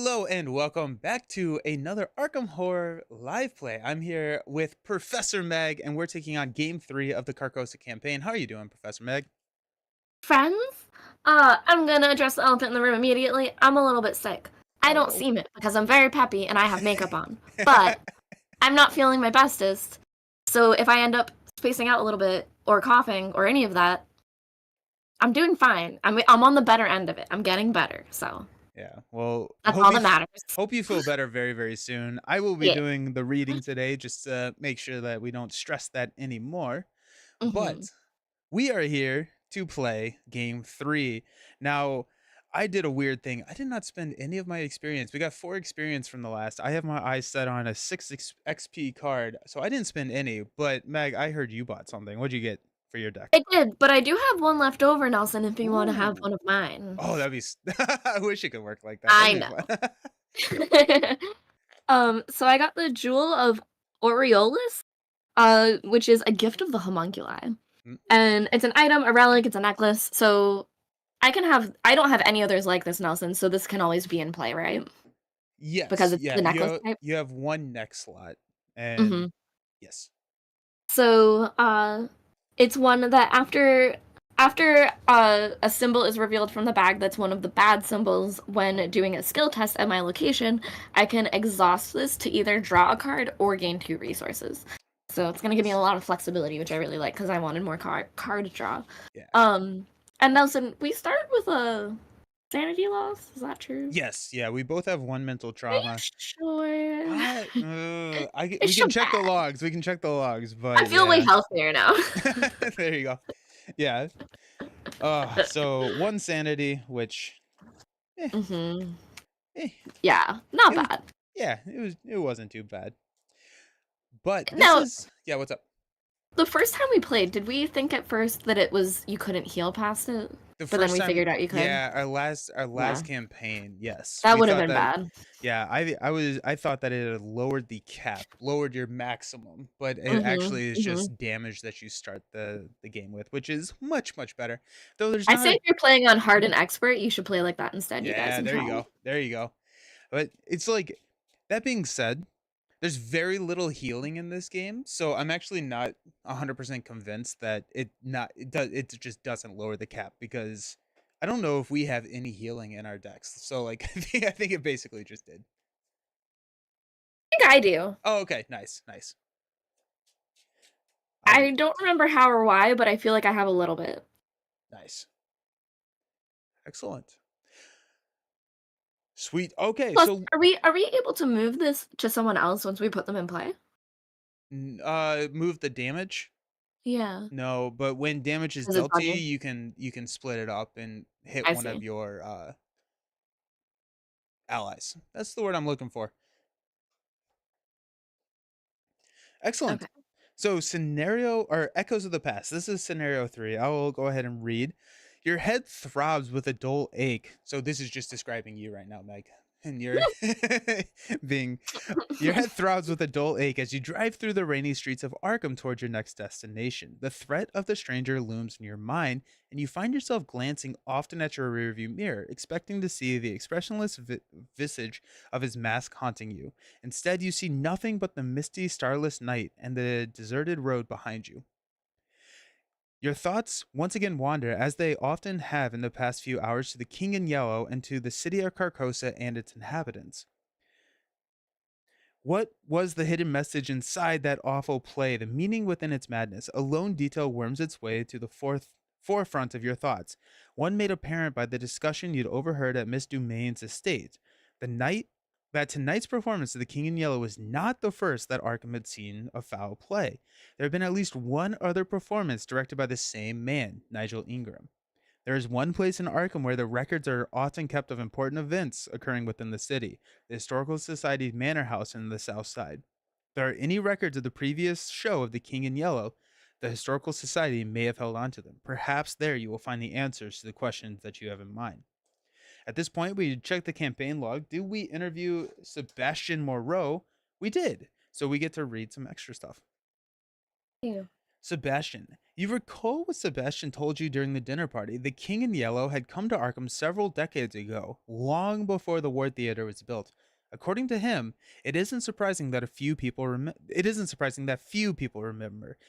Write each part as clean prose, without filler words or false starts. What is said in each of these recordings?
Hello and welcome back to another Arkham Horror live play. I'm here with Professor Meg and we're taking on game 3 of the Carcosa campaign. How are you doing, Professor Meg? Friends? I'm gonna address the elephant in the room immediately. I'm a little bit sick. I Oh don't no. seem it because I'm very peppy and I have makeup on. But I'm not feeling my bestest. So if I end up spacing out a little bit or coughing or any of that, I'm doing fine. I'm on the better end of it. I'm getting better. So Yeah. Well, that's all that matters. hope you feel better very very soon. I will be Yeah. doing the reading today just to make sure that we don't stress that anymore. Mm-hmm. But we are here to play game 3. Now, I did a weird thing. I did not spend any of my experience. We got 4 experience from the last. I have my eyes set on a 6 XP card, so I didn't spend any. But Meg, I heard you bought something. What'd you get for your deck? I did, but I do have one left over, Nelson, if you want to have Ooh. one of mine. Oh, that'd be I wish it could work like that. That'd I be fun. know. So I got the Jewel of Aureolus, which is a gift of the homunculi. Mm, And it's an item, a relic, it's a necklace, so I don't have any others like this, Nelson, so this can always be in play, right? Because yes, it's yeah. the necklace type? You have one neck slot, and Mhm. yes. So, it's one that after a symbol is revealed from the bag that's one of the bad symbols when doing a skill test at my location, I can exhaust this to either draw a card or gain 2 resources. So it's gonna give me a Nice. lot of flexibility, which I really like because I wanted more card draw. Yeah. Um, and Nelson, we started with a sanity loss. Is that true? Yes, yeah. We both have one mental Are you trauma. sure? We It's can so check the bad. logs. We can check the logs, I but feel way yeah. healthier now. There you go. Yeah. So one sanity, which eh, Mhm. eh, Yeah, not it was bad. yeah, it wasn't too bad. But this Now, is yeah, what's up? the first time we played, did we think at first that it was you couldn't heal past it? The But then first we time, figured out you could? yeah, our last Yeah. campaign, yes. That We would have thought been that bad. yeah, I thought that it had lowered the cap, lowered your maximum, but it Mhm, actually is mhm. just damage that you start the game with, which is much, much better. Though there's I not say a if you're playing on hard Mhm. and expert, you should play like that instead, you guys, Yeah, and there try you it. go. There you go. But it's like that being said, there's very little healing in this game, so I'm actually not 100% convinced that it just doesn't lower the cap because I don't know if we have any healing in our decks. So like I think it basically just did. I think I do. Oh, okay. Nice. Nice. I do. I don't remember how or why, but I feel like I have a little bit. Nice. Excellent. Sweet. Okay, Plus, so are we able to move this to someone else once we put them in play? move the damage. Yeah. No, but when damage is Does it dealt to bug you, you? you can split it up and hit I one of see. your allies. That's the word I'm looking for. Excellent. Okay. So scenario or echoes of the past. This is scenario 3. I will go ahead and read. Your head throbs with a dull ache. So this is just describing you right now, Meg. And you're being your head throbs with a dull ache as you drive through the rainy streets of Arkham towards your next destination. The threat of the stranger looms in your mind, and you find yourself glancing often at your rearview mirror, expecting to see the expressionless visage of his mask haunting you. Instead, you see nothing but the misty, starless night and the deserted road behind you. Your thoughts once again wander, as they often have in the past few hours, to the King in Yellow and to the city of Carcosa and its inhabitants. What was the hidden message inside that awful play, the meaning within its madness? A lone detail worms its way to the forefront of your thoughts, one made apparent by the discussion you'd overheard at Miss Dumain's estate. The night that tonight's performance of the King in Yellow was not the first that Arkham had seen of foul play. There had been at least one other performance directed by the same man, Nigel Ingram. There is one place in Arkham where the records are often kept of important events occurring within the city, the Historical Society's manor house in the south side. If there are any records of the previous show of the King in Yellow, the Historical Society may have held on to them. Perhaps there you will find the answers to the questions that you have in mind. At this point, we check the campaign log. Did we interview Sebastian Moreau? We did. So we get to read some extra stuff. You. Sebastian. You recall what Sebastian told you during the dinner party. The King in Yellow had come to Arkham several decades ago, long before the War Theater was built. According to him, it isn't surprising that few people remember.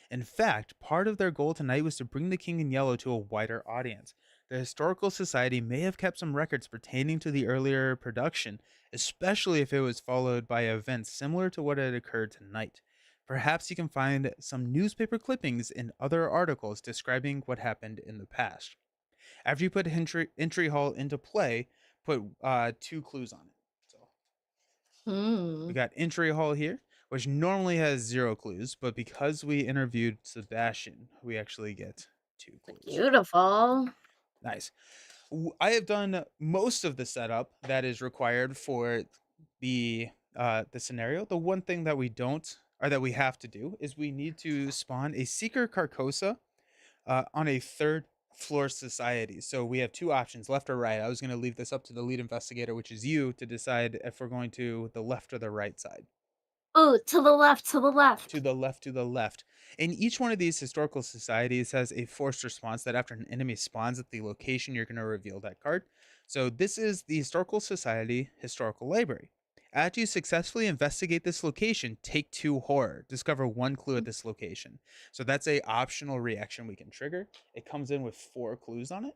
In fact, part of their goal tonight was to bring the King in Yellow to a wider audience. The Historical Society may have kept some records pertaining to the earlier production, especially if it was followed by events similar to what had occurred tonight. Perhaps you can find some newspaper clippings in other articles describing what happened in the past. After you put entry hall into play, put two clues on it. So we Hmm. got entry hall here, which normally has 0 clues, but because we interviewed Sebastian, we actually get 2 clues. Beautiful. Nice. I have done most of the setup that is required for the scenario. The one thing that we don't or that we have to do is we need to spawn a seeker Carcosa on a third floor society. So we have two options, left or right. I was going to leave this up to the lead investigator, which is you, to decide if we're going to the left or the right side. Oh, to the left, to the To left. the left, to the left. And each one of these historical societies has a forced response that after an enemy spawns at the location, you're going to reveal that card. So this is the Historical Society Historical Library. After you successfully investigate this location, take 2 horror. Discover 1 clue at this location. So that's a optional reaction we can trigger. It comes in with 4 clues on it.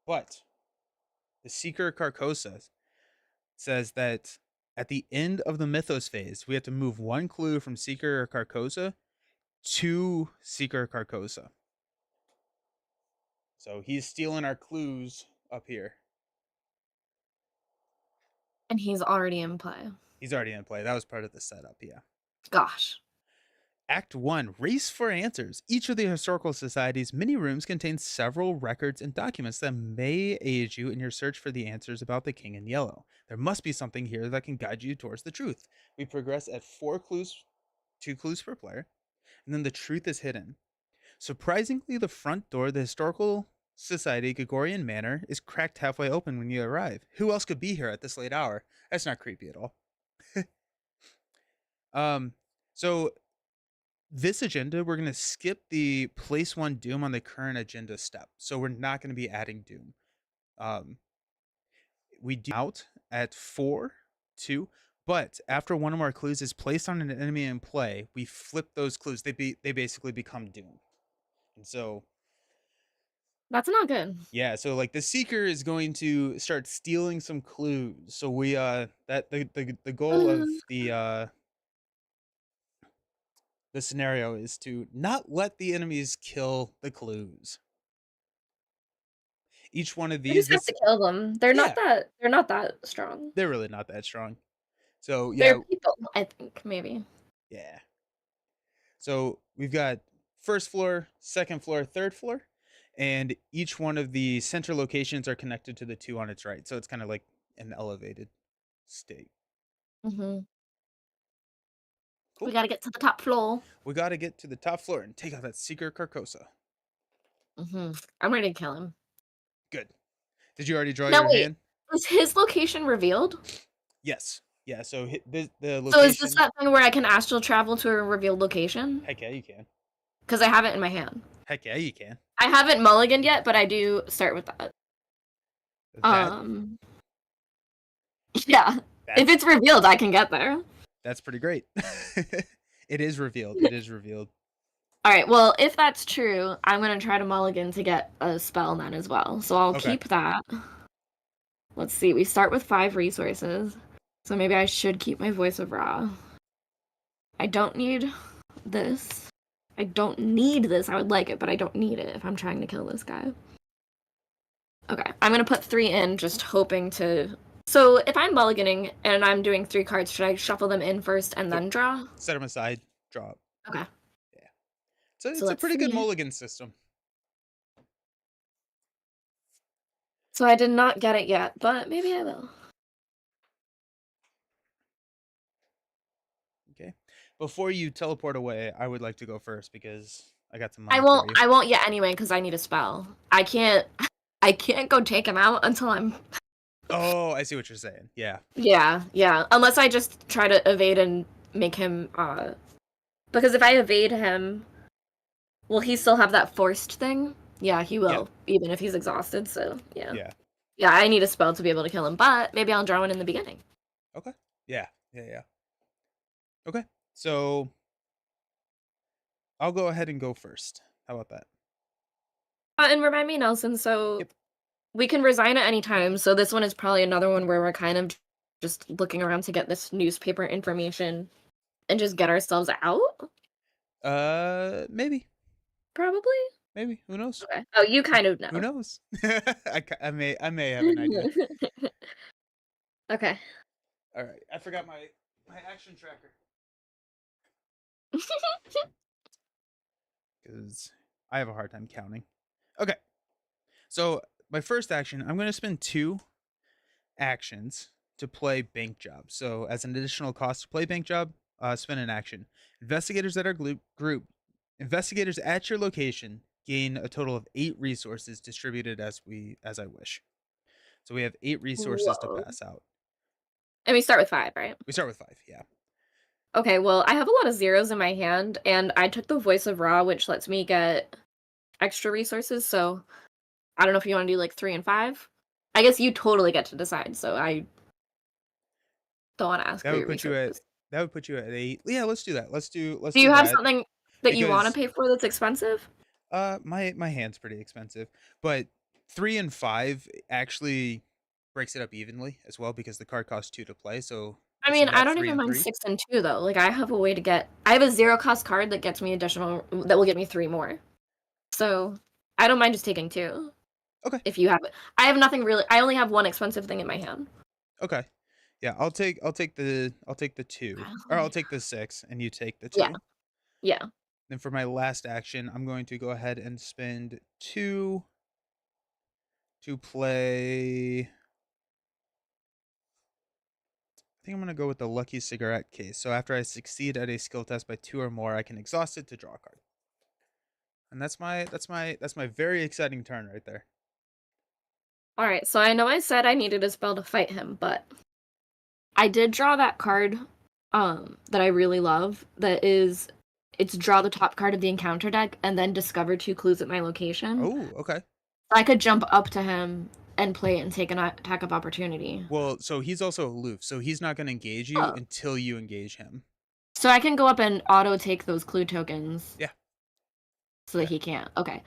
But the Seeker Carcosa says that at the end of the Mythos phase, we have to move 1 clue from Seeker Carcosa to Seeker Carcosa. So he's stealing our clues up here. And he's already in play. He's already in play. That was part of the setup, yeah. Gosh. Act 1, Race for Answers. Each of the Historical Society's mini rooms contains several records and documents that may aid you in your search for the answers about the King in Yellow. There must be something here that can guide you towards the truth. We progress at 4 clues, 2 clues per player, and then the truth is hidden. Surprisingly, the front door of the Historical Society Gregorian Manor is cracked halfway open when you arrive. Who else could be here at this late hour? That's not creepy at all. So this agenda, we're going to skip the place 1 Doom on the current agenda step. So we're not going to be adding Doom. We do out at 4, 2, but after one of our clues is placed on an enemy in play, we flip those clues. They basically become Doom. And so That's not good. yeah, so like the Seeker is going to start stealing some clues. So we that the goal of the scenario is to not let the enemies kill the clues. Each one of We these, just have this to kill them. yeah, They're not that strong. they're really not that strong. So They're yeah, people, I think, maybe. yeah. So we've got first floor, second floor, third floor, and each one of the center locations are connected to the 2 on its right. So it's kind of like an elevated state. We Cool. gotta get to the top floor. We got to get to the top floor and take out that Seeker Carcosa. I'm ready to kill him. Good. Did you already draw Now your wait, hand? was his location revealed? Yes. Yeah. So the So is this location. that thing where I can astral travel to a revealed location? Heck yeah, you can. Because I have it in my hand. Heck yeah, you can. I haven't mulliganed yet, but I do start with that. That Yeah. If that's it's revealed, I can get there. that's pretty great. It is revealed. It is revealed. All right. Well, if that's true, I'm gonna try to mulligan to get a spell then as well. So I'll Okay. keep that. Let's see. We start with 5 resources, so maybe I should keep my voice of Ra. I don't need this. I don't need this. I would like it, but I don't need it if I'm trying to kill this guy. Okay, I'm gonna put 3 in, just hoping to. So if I'm mulliganing and I'm doing 3 cards, should I shuffle them in first and then draw? Set them aside. Drop. Okay. Yeah. So So it's a let's pretty good see. mulligan system. So I did not get it yet, but maybe I will. Okay. Before you teleport away, I would like to go first because I got some I money for you. won't yet anyway because I need a spell. I can't go take him out until I'm. Oh, I see what you're saying. Yeah. Yeah. Unless I just try to evade and make him Because if I evade him, will he still have that forced thing? Yeah, he Yeah. will, even if he's exhausted. So yeah, Yeah. yeah. I need a spell to be able to kill him, but maybe I'll draw one in the beginning. Okay. Yeah. Yeah. Yeah. Okay. So I'll go ahead and go first. How about that? And remind me, Nelson. So Yep. we can resign at any time. So this one is probably another one where we're kind of just looking around to get this newspaper information and just get ourselves out. Maybe. Probably. Maybe. Who knows? Okay. Oh, you kind of Who know. knows? I may have an idea. Okay. All right. I forgot my action tracker because I have a hard time counting. Okay. So my first action, I'm going to spend 2 actions to play bank job. So as an additional cost to play bank job, spend an action. Investigators at our group, investigators at your location gain a total of 8 resources distributed as I wish. So we have 8 resources to Whoa. pass out. And we start with 5, right? We start with 5. Yeah. Okay, well, I have a lot of zeros in my hand, and I took the Voice of Ra, which lets me get extra resources, so I don't know if you want to do like 3 and 5. I guess you totally get to decide, so I don't want to ask That for would your put you at resources. 8. Yeah, let's do that. Let's Do do you have that something that you want to because pay for that's expensive? my hand's pretty expensive, but 3 and 5 actually breaks it up evenly as well because the card costs 2 to play. So I it's mean, I net don't 3 even and mind 3. 6 and 2 though. Like I have a zero cost card that gets me additional that will get me 3 more. So, I don't mind just taking 2 Okay. if you have it. I have nothing really. I only have one expensive thing in my hand. Okay. Yeah, I'll take the 2 I or I'll only take the 6 and you take the Yeah. 2. Yeah. Then for my last action, I'm going to go ahead and spend 2 to play. I think I'm going to go with the lucky cigarette case. So after I succeed at a skill test by 2 or more, I can exhaust it to draw a card. And that's my very exciting turn right there. All right. So I know I said I needed a spell to fight him, but I did draw that card that I really love. It's draw the top card of the encounter deck and then discover 2 clues at my location. Oh, okay. I could jump up to him and play it and take an attack of opportunity. Well, so he's also aloof, so he's not going to engage you Oh. until you engage him. So I can go up and auto take those clue tokens Yeah, so that yeah. he can't. Okay.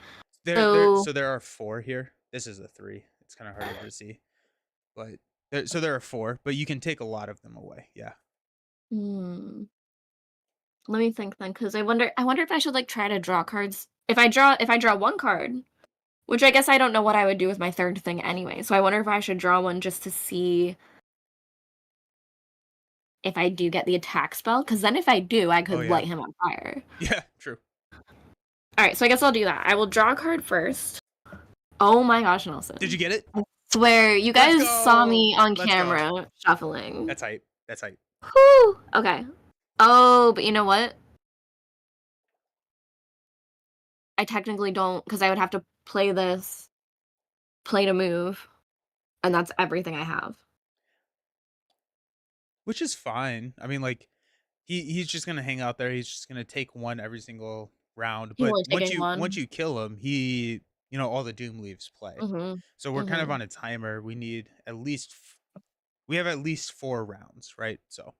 So So there are 4 here. This is a 3. It's kind of harder to see, but there are 4, but you can take a lot of them away. Yeah. hmm, let me think then, because I wonder if I should like try to draw cards. If I draw one card, which I guess I don't know what I would do with my third thing anyway. So I wonder if I should draw one just to see if I do get the attack spell. Because then if I do, I Oh could yeah. light him on fire. Yeah. True. All right, so I guess I'll do that. I will draw a card first. Oh my gosh, Did you Nelson! get it? I swear you Let's guys saw go. me on Let's go. camera shuffling. That's hype. That's hype. Whew. Okay. Oh, but you know what? I technically don't because I would have to play this, play to move, and that's everything I have. Which is fine. I mean, like he's just gonna hang out there. He's just gonna take one every single round. He's But only taking once one. you kill him, he all the doom leaves play. Mhm. So we're kind of Mhm. on a timer. We need at least we have at least 4 rounds, right? So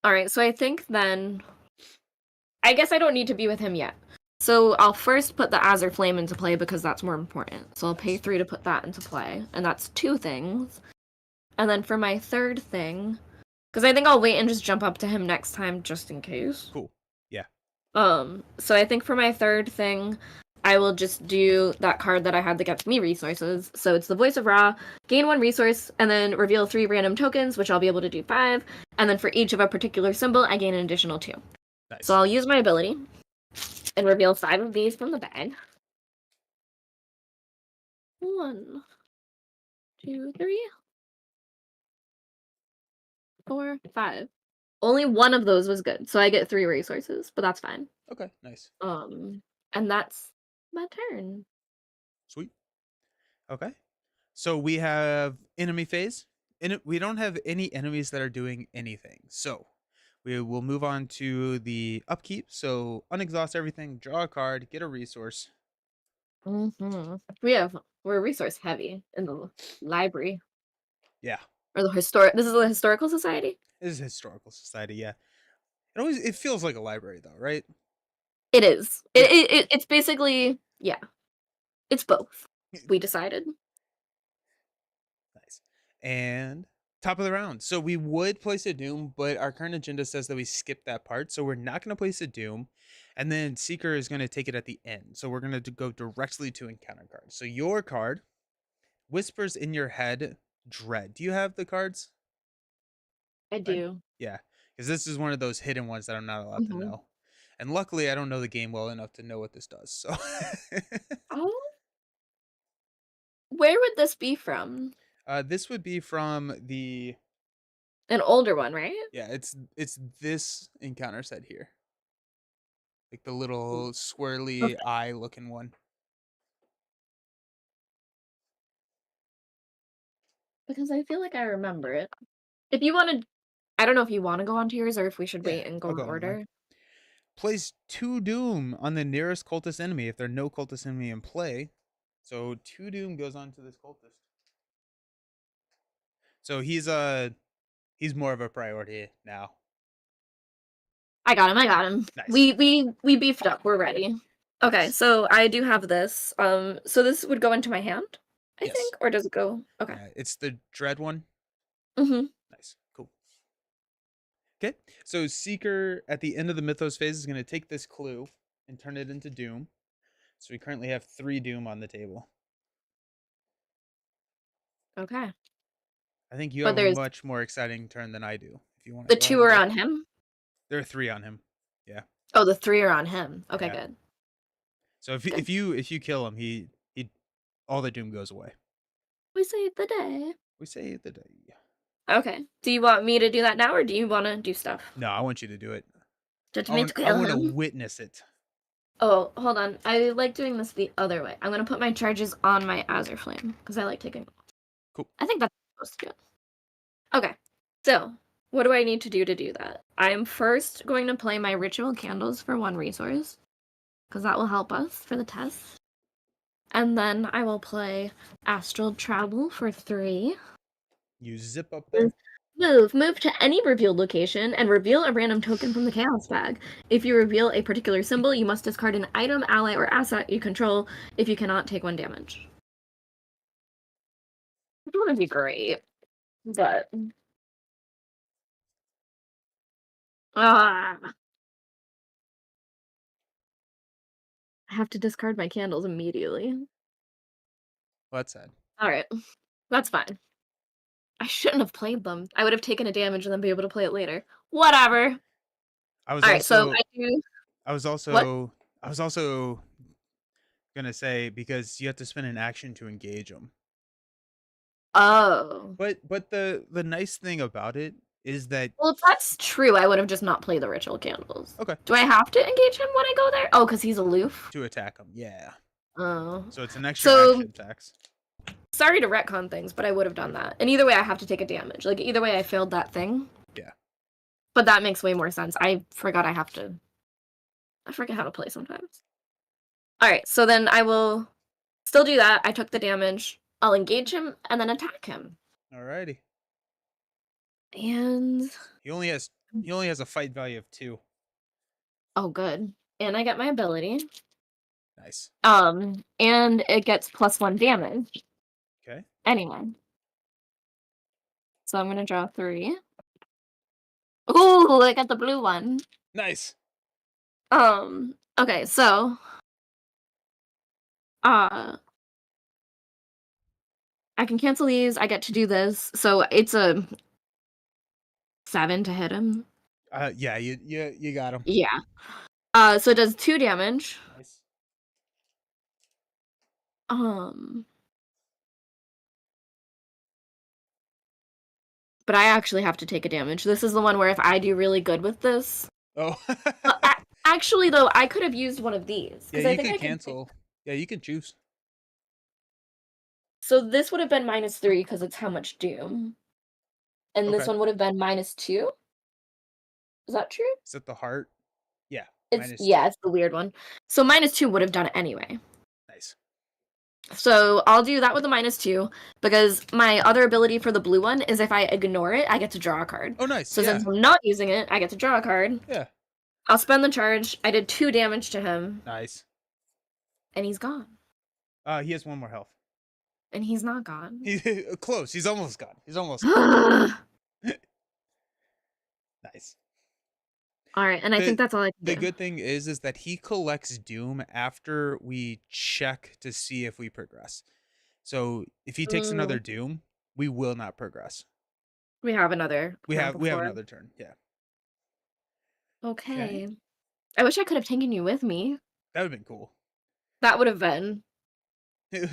All right, so I think then I guess I don't need to be with him yet. So I'll first put the Azure Flame into play because that's more important. So I'll pay nice. 3 to put that into play, and that's 2 things. And then for my third thing, because I think I'll wait and just jump up to him next time just in case. Cool. Yeah. So I think for my third thing, I will just do that card that I had that gets me resources. So it's the Voice of Ra, gain 1 resource, and then reveal 3 random tokens, which I'll be able to do 5. And then for each of a particular symbol, I gain an additional 2. So Nice. I'll use my ability and reveal 5 of these from the bag. 1, 2, 3, 4, 5. Only one of those was good, so I get 3 resources, but that's fine. Okay. Nice. Um, and that's my turn. Sweet. Okay. So we have enemy phase. We don't have any enemies that are doing anything. So We will move on to the upkeep. So unexhaust everything, draw a card, get a resource. Mm-hmm. We're resource heavy in the library Yeah, or the historic. This is the historical society. this is historical society. Yeah, it feels like a library though, right? It is. Yeah, It's basically yeah. It's both. We decided. nice. And top of the round. So we would place a doom, but our current agenda says that we skip that part. So we're not going to place a doom. And then Seeker is going to take it at the end. So we're going to go directly to encounter cards. So your card whispers in your head dread. Do you have the cards? I Right? do. Yeah. Because this is one of those hidden ones that I'm not allowed to Hmm. know. And luckily, I don't know the game well enough to know what this does. So Oh, where would this be from? this would be from the An older one, right? yeah. It's this encounter set here, like the Ooh, little swirly okay. eye looking one. Because I feel like I remember it. If you want to, I don't know if you want to go on to yours or if we should Yeah, wait and go I'll in go on mine. order. Place 2 doom on the nearest cultist enemy if there are no cultist enemy in play. So 2 doom goes on to this cultist. So he's more of a priority now. I got him. I got him. Nice, We beefed up. We're ready. Okay, nice. so I do have this. So this would go into my hand, I Yes. think, or does it go? Okay. Yeah, it's the dread one. Mm-hmm. Nice. Cool. Okay. So Seeker at the end of the Mythos phase is going to take this clue and turn it into Doom. So we currently have 3 Doom on the table. Okay. I think you But have a there's much more exciting turn than I do. If you want to the go ahead two and are go, on him. there are 3 on him. Yeah, Oh, the three are on him. Okay, yeah. good. So if Good. you kill him, he all the Doom goes away. We saved the day. We say the day. Okay. Do you want me to do that now, or do you want to do stuff? No, I want you to do it. Just I me want to I kill want to him. witness it. Oh, hold on. I like doing this the other way. I'm gonna put my charges on my Azure Flame because I like taking. Cool. I think that's supposed to do it. Okay. So, what do I need to do that? I'm first going to play my Ritual Candles for 1 resource because that will help us for the test. And then I will play Astral Travel for 3. You zip up there. Move to any revealed location and reveal a random token from the chaos bag. If you reveal a particular symbol, you must discard an item, ally, or asset you control if you cannot take 1 damage. Which wouldn't be great, but I have to discard my candles immediately. Well, that's sad. All right, that's fine. I shouldn't have played them. I would have taken a damage and then be able to play it later. Whatever. I was All right, so also I do I was what? also I was also gonna say because you have to spend an action to engage them. Oh. But the nice thing about it is that Well, if that's true, I would have just not played the ritual candles. okay, Do I have to engage him when I go there? Oh, because he's aloof? to attack them. Yeah. Oh. So it's an extra So, action tax. sorry to retcon things, but I would have done that. And either way, I have to take a damage. Like, either way, I failed that thing. Yeah. But that makes way more sense. I forgot I have to. I forget how to play sometimes. Alright, so then I will still do that. I took the damage. I'll engage him and then attack him. Alrighty. And. He only has a fight value of 2. Oh, good. And I get my ability. Nice. And it gets +1 damage. Okay. Anyway. So I'm gonna draw 3. Ooh, I got the blue one. Nice. Okay, so uh I can cancel these. I get to do this. So it's a 7 to hit him. Yeah, you got him. Yeah. So it does 2 damage. Nice. Um, but I actually have to take a damage. This is the one where if I do really good with this. Oh. Actually, though, I could have used one of these Yeah, because I you think could I can. cancel. Yeah, you can choose. So this would have been -3 because it's how much doom, and this Okay. one would have been -2. Is that true? Is it the heart? Yeah, It's minus 2. yeah, it's the weird one. So -2 would have done it anyway. Nice. So I'll do that with a -2 because my other ability for the blue one is if I ignore it, I get to draw a card. Oh, nice. So Yeah. since I'm not using it, I get to draw a card. Yeah. I'll spend the charge. I did 2 damage to him, Nice. and he's gone. He has 1 more health. And he's not gone. He close. He's almost gone. He's almost gone. All Nice. right, and I The think that's all I can the do. good thing is that he collects doom after we check to see if we progress. So if he takes another Mm, doom, we will not progress. we have another We turn have before. another turn. Yeah. Okay. Okay. I wish I could have taken you with me. That would have been cool. That would have been.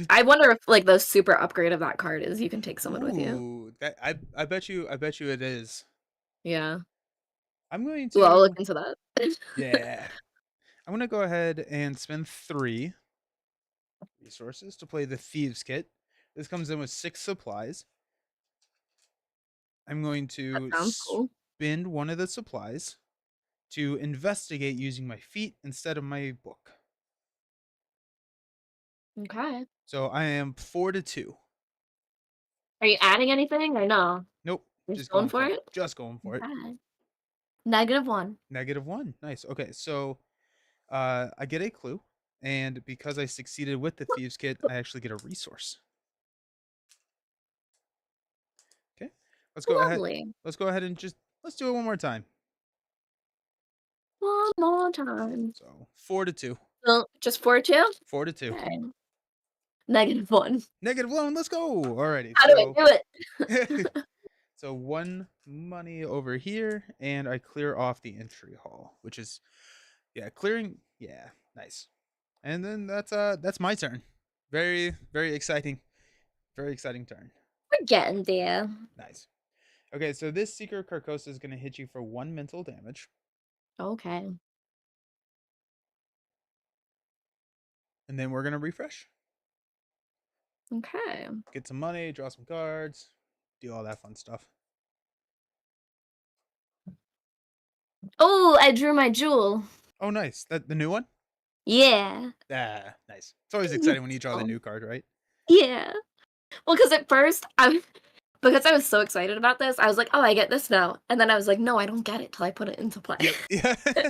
I wonder if like the super upgrade of that card is you can take someone with you. Ooh, that I bet you it is. Yeah. I'm going Well, I'll look to into that. yeah. I'm gonna go ahead and spend 3 resources to play the Thieves Kit. This comes in with 6 supplies. I'm going That to sounds cool. spend one of the supplies to investigate using my feet instead of my book. Okay. So I am 4 to 2. Are you adding anything or no? Nope, You're just just going going for for it. it? Just going for it. Okay. -1. -1. Nice. Okay, so I get a clue, and because I succeeded with the Thieves Kit, I actually get a resource. Okay, let's go ahead. Lovely. Let's go ahead and let's do it one more time. One more time. So 4 to 2. So just 4 2? 4 to 2. Okay. -1. -1. Let's go. Alrighty. How do I do So it? so 1 money over here, and I clear off the entry hall, which is yeah, clearing. Yeah, nice. And then that's my turn. Very very exciting. Very exciting turn. We're getting there. Nice. Okay, so this Seeker Carcosa is going to hit you for 1 mental damage, Okay. and then we're going to refresh. Okay. Get some money, draw some cards, do all that fun stuff. Oh, I drew my jewel. Oh, nice. That the new one? Yeah. Ah, nice. It's always exciting when you draw the Oh, new card, right? yeah. Well, because at first because I was so excited about this, I was like, "Oh, I get this now," and then I was like, "No, I don't get it till I put it into play." Yep. Yeah.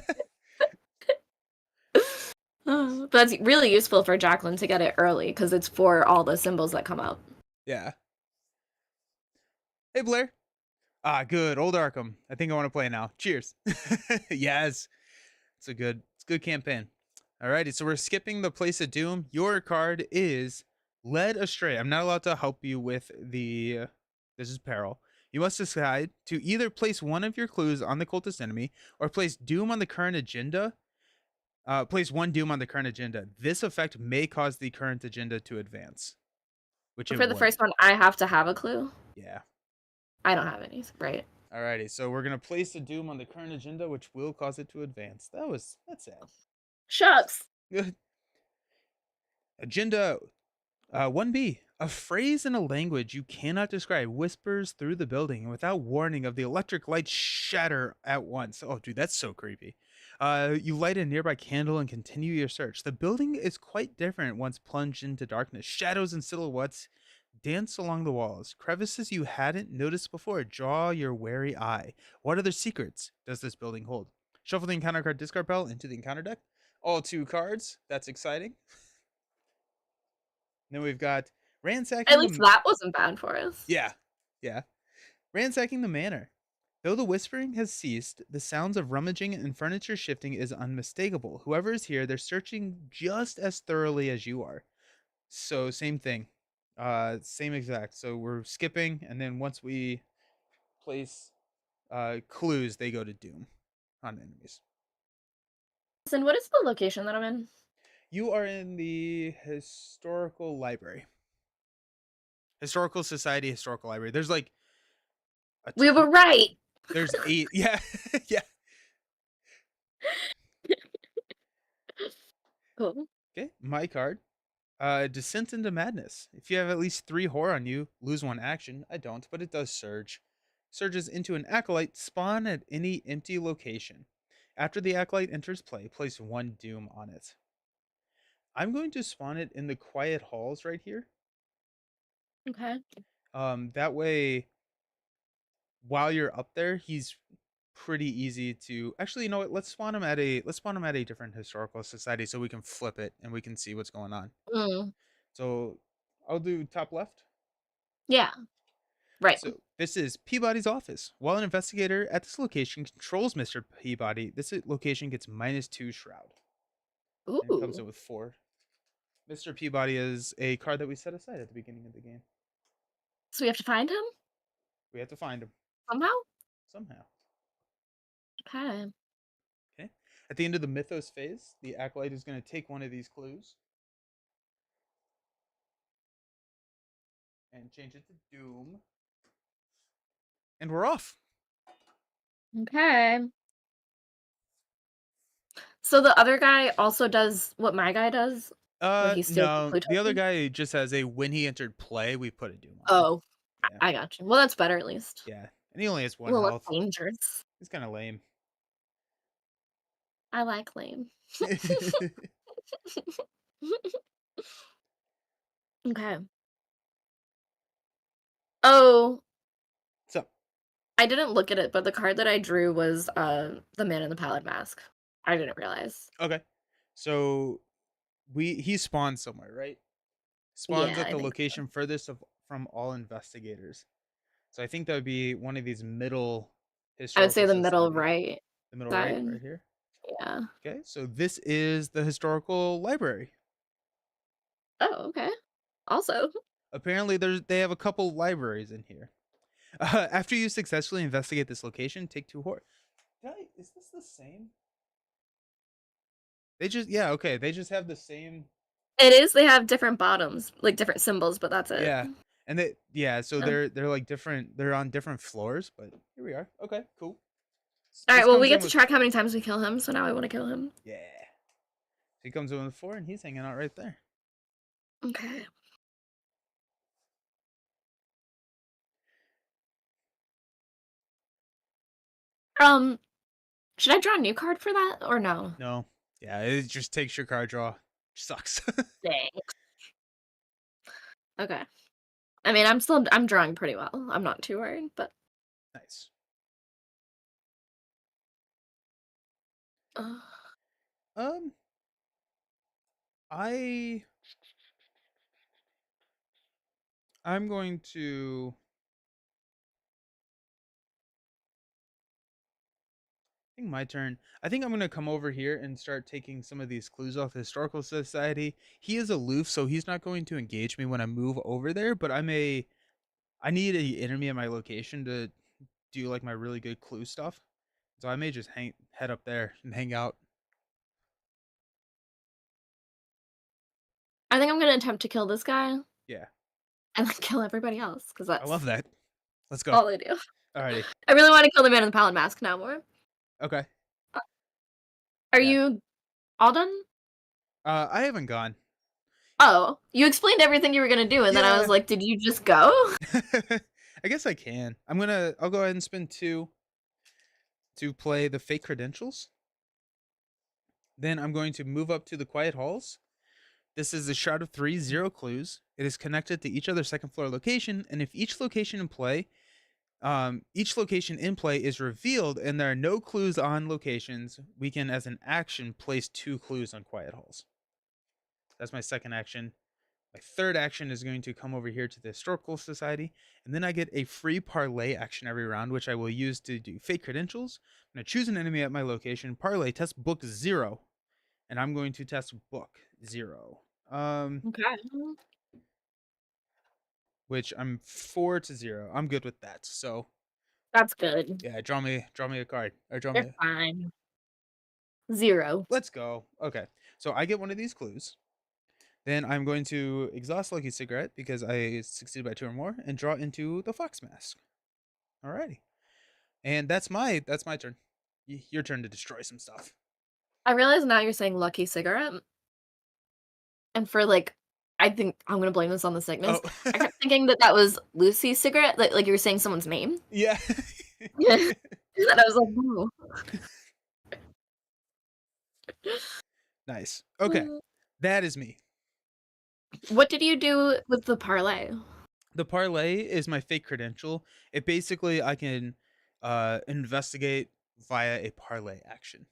But that's really useful for Jacqueline to get it early because it's for all the symbols that come out. Yeah. Hey, Blair. Ah, good. Old Arkham. I think I want to play now. Cheers. Yes. It's a good campaign. Alrighty, so we're skipping the Place of Doom. Your card is Led Astray. I'm not allowed to help you with the this is peril. You must decide to either place one of your clues on the cultist enemy or place doom on the current agenda. Place 1 doom on the current agenda. This effect may cause the current agenda to advance, which it For the would. first one, I have to have a clue. Yeah. I don't have any, right? Alrighty, so we're gonna place a doom on the current agenda, which will cause it to advance. That's Shucks. sad. Agenda 1B. A phrase in a language you cannot describe whispers through the building and without warning of the electric lights shatter at once. Oh, dude, that's so creepy. You light a nearby candle and continue your search. The building is quite different once plunged into darkness. Shadows and silhouettes dance along the walls. Crevices you hadn't noticed before draw your wary eye. What other secrets does this building hold? Shuffle the encounter card discard pile into the encounter deck. All 2 cards. That's exciting. Then we've got At ransacking least the that wasn't bad for us. yeah, yeah, ransacking the manor. Though the whispering has ceased, the sounds of rummaging and furniture shifting is unmistakable. Whoever is here, they're searching just as thoroughly as you are. So same thing, same exact. So we're skipping, and then once we place clues, they go to doom on enemies. Listen, what is the location that I'm in? You are in the historical library, historical society, historical library. There's like a We were right. there's 8. Yeah, yeah. Cool. Okay, my card. Descent into Madness. If you have at least 3 horror on you, lose 1 action. I don't, but it does surge. surges into an acolyte, spawn at any empty location. After the acolyte enters play, place 1 doom on it. I'm going to spawn it in the quiet halls right here. Okay. That way, while you're up there, he's pretty easy to actually. You know what? Let's spawn him at a different historical society so we can flip it and we can see what's going on. Mm. So I'll do top left. Yeah. Right. So this is Peabody's office. While an investigator at this location controls Mr. Peabody, this location gets -2 shroud and comes Ooh. in with 4. Mr. Peabody is a card that we set aside at the beginning of the game. So we have to find him We have to find him somehow? somehow. Okay. Okay. At the end of the Mythos phase, the acolyte is going to take one of these clues and change it to Doom, and we're off. Okay. So the other guy also does what my guy does, where he steals the No, clue the other token? guy just has a when he entered play, we put a Doom on him. Oh, Yeah, I got you. Well, that's better at least. yeah, and he only has one Well, that's health. dangerous. He's kind of lame. I like lame. Okay. Oh, So I didn't look at it, but the card that I drew was, the man in the pallid mask. I didn't realize. okay, so he spawns somewhere, right? Spawns Yeah, at I the think so. location furthest from all investigators. So I think that would be one of these middle I would say historical the middle society, right the middle right, side. right here. Yeah. Okay, so this is the historical library. Oh, okay. Also, Apparently, they have a couple libraries in here. After you successfully investigate this location, take 2 horror. Is this the same? They just yeah okay. They just have the same it is they have different bottoms, like, different symbols, but that's it. yeah, and they yeah. So Oh. they're like different. They're on different floors, but here we are. Okay, cool. This Alright, well, we comes get in to with track how 4. many times we kill him, so now I wanna kill him. Yeah, he comes in with 4, and he's hanging out right there. Okay. Um, should I draw a new card for that or no? No, yeah, it just takes your card draw. Sucks. Dang. Okay. I mean, I'm drawing pretty well. I'm not too worried, but Nice. uh, Um, I I'm going to I think my turn. I think I'm gonna come over here and start taking some of these clues off the historical society. He is aloof, so he's not going to engage me when I move over there. But I need a enemy at my location to do like my really good clue stuff. So I may just head up there and hang out. I think I'm gonna attempt to kill this guy and Yeah, then kill everybody else because I that's love that. Let's go. all I do. Alrighty. I really wanna kill the man in the pallid mask now more. Okay. Uh, Are Yeah. you all done? I haven't gone. Oh, you explained everything you were gonna do, and then I was Yeah. like, "Did you just go?" I guess I can. I'll go ahead and spend 2 to play the fake credentials. Then I'm going to move up to the quiet halls. This is a shroud of 3, 0 clues. It is connected to each other second floor location, and if each location in play is revealed and there are no clues on locations, we can, as an action, place 2 clues on quiet halls. That's my second action. My third action is going to come over here to the Historical Society, and then I get a free parlay action every round, which I will use to do fake credentials. I'm going to choose an enemy at my location, parlay, test book 0, and I'm going to test book 0. Okay. Which I'm 4-0. I'm good with that. So That's good. yeah, draw me a card. Or draw They're me. fine. 0. Let's go. Okay, so I get one of these clues. Then I'm going to exhaust Lucky Cigarette because I succeeded by 2 or more, and draw into the Fox Mask. Alrighty, and that's my turn. Your turn to destroy some stuff. I realize now you're saying lucky cigarette, and for, like, I think I'm gonna blame this on the Oh, sickness. I kept thinking that that was Lucy's cigarette, like you were saying someone's name. yeah. Yeah. And I was like, "No." Nice. Okay. That is me. What did you do with the parlay? The parlay is my fake credential. It basically I can investigate via a parlay action.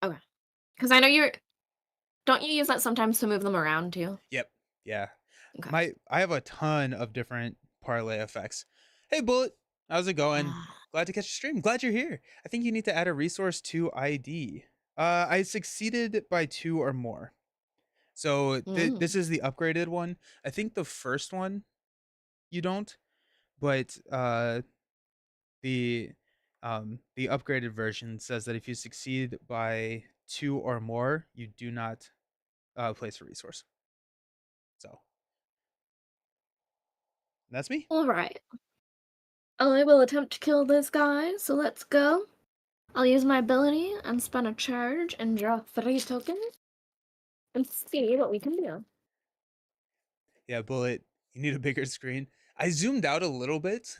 Okay, because I know you're don't you use that sometimes to move them around too? Yep. Yeah. Okay. I have a ton of different parlay effects. Hey Bullet, how's it going? Ah. Glad to catch your stream. Glad you're here. I think you need to add a resource to ID. I succeeded by 2 or more. So this Mm. is the upgraded one. I think the first one you don't, but the the upgraded version says that if you succeed by 2 or more, you do not place a resource. So that's me. Alright. I will attempt to kill this guy, so let's go. I'll use my ability and spend a charge and draw 3 tokens and see what we can do. Yeah, Bullet, you need a bigger screen. I zoomed out a little bit,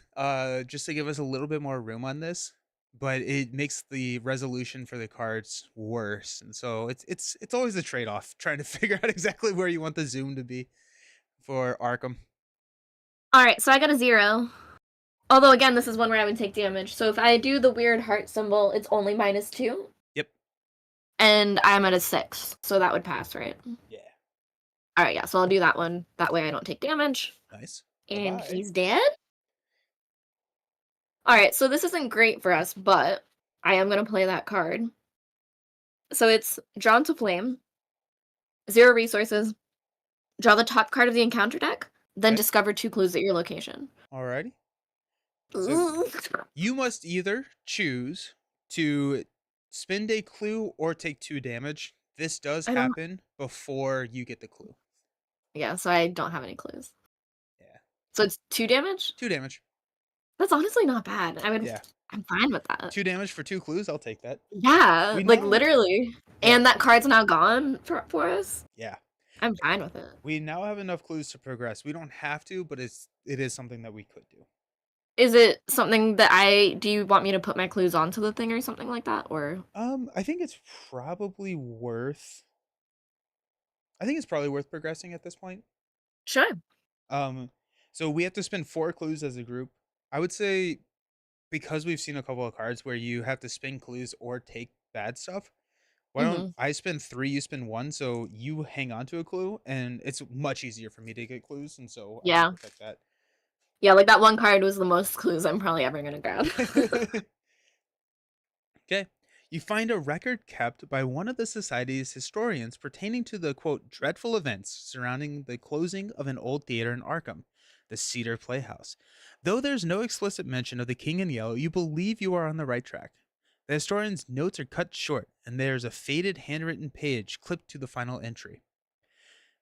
just to give us a little bit more room on this, but it makes the resolution for the cards worse, and so it's always a trade off trying to figure out exactly where you want the zoom to be for Arkham. Alright, so I got a 0. Although, again, this is one where I would take damage, so if I do the weird heart symbol, it's only -2, Yep. and I'm at a 6, so that would pass, right? Yeah. Alright, yeah, so I'll do that one. That way I don't take damage. Nice. Bye And bye. he's dead? Alright, so this isn't great for us, but I am gonna play that card. So it's Drawn to Flame, 0 resources, draw the top card of the encounter deck, then Okay. discover 2 clues at your location. Alrighty. So Ooh. you must either choose to spend a clue or take 2 damage. This does I don't happen before you get the clue. Yeah, so I don't have any clues. Yeah. So it's 2 damage? 2 damage. That's honestly not bad. Yeah. I'm fine with that. 2 damage for 2 clues, I'll take that. Yeah, We like, now literally. Yeah, And that card's now gone for us? yeah. I'm fine with it. We now have enough clues to progress. We don't have to, but it is something that we could do. Is it something that do you want me to put my clues onto the thing or something like that, or I think it's probably worth I think it's probably worth progressing at this point. Sure. Um, so we have to spend 4 clues as a group. I would say because we've seen a couple of cards where you have to spin clues or take bad stuff, why don't Mhm. I spend 3, you spend 1, so you hang on to a clue, and it's much easier for me to get clues, and so I can Yeah. protect that. Yeah, like, that one card was the most clues I'm probably ever gonna grab. Okay. You find a record kept by one of the Society's historians pertaining to the quote, dreadful events surrounding the closing of an old theater in Arkham, the Cedar Playhouse. Though there's no explicit mention of the King in Yellow, you believe you are on the right track. The historian's notes are cut short, and there's a faded handwritten page clipped to the final entry.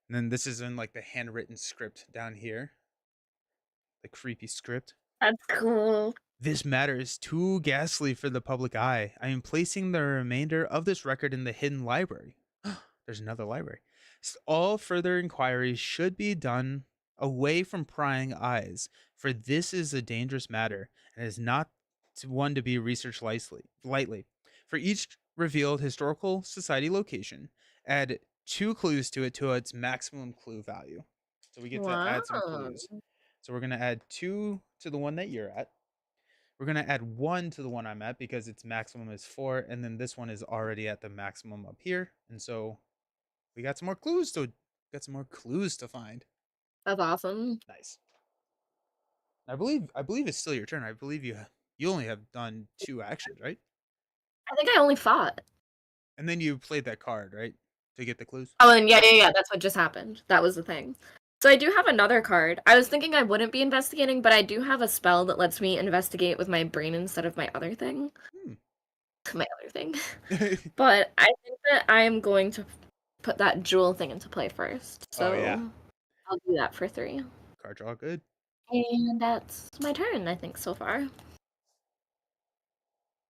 And then this is in like the handwritten script down here, the creepy script. That's cool. This matter is too ghastly for the public eye. I am placing the remainder of this record in the hidden library. There's another library. All further inquiries should be done away from prying eyes, for this is a dangerous matter and is not one to be researched lightly. For each revealed historical society location, add 2 clues to it to its maximum clue value. So we get to Wow. add some clues. So we're going to add 2 to the one that you're at. We're going to add 1 to the one I'm at because its maximum is 4. And then this one is already at the maximum up here. And so we got some more clues to find. That's awesome. Nice. I believe it's still your turn. I believe you only have done 2 actions, right? I think I only fought. And then you played that card, right? To get the clues. Oh, and yeah, that's what just happened. That was the thing. So I do have another card. I was thinking I wouldn't be investigating, but I do have a spell that lets me investigate with my brain instead of my other thing. Hmm. My other thing. But I think that I'm going to put that jewel thing into play first. Oh yeah. So I'll do that for 3. Card draw good. And that's my turn, I think, so far.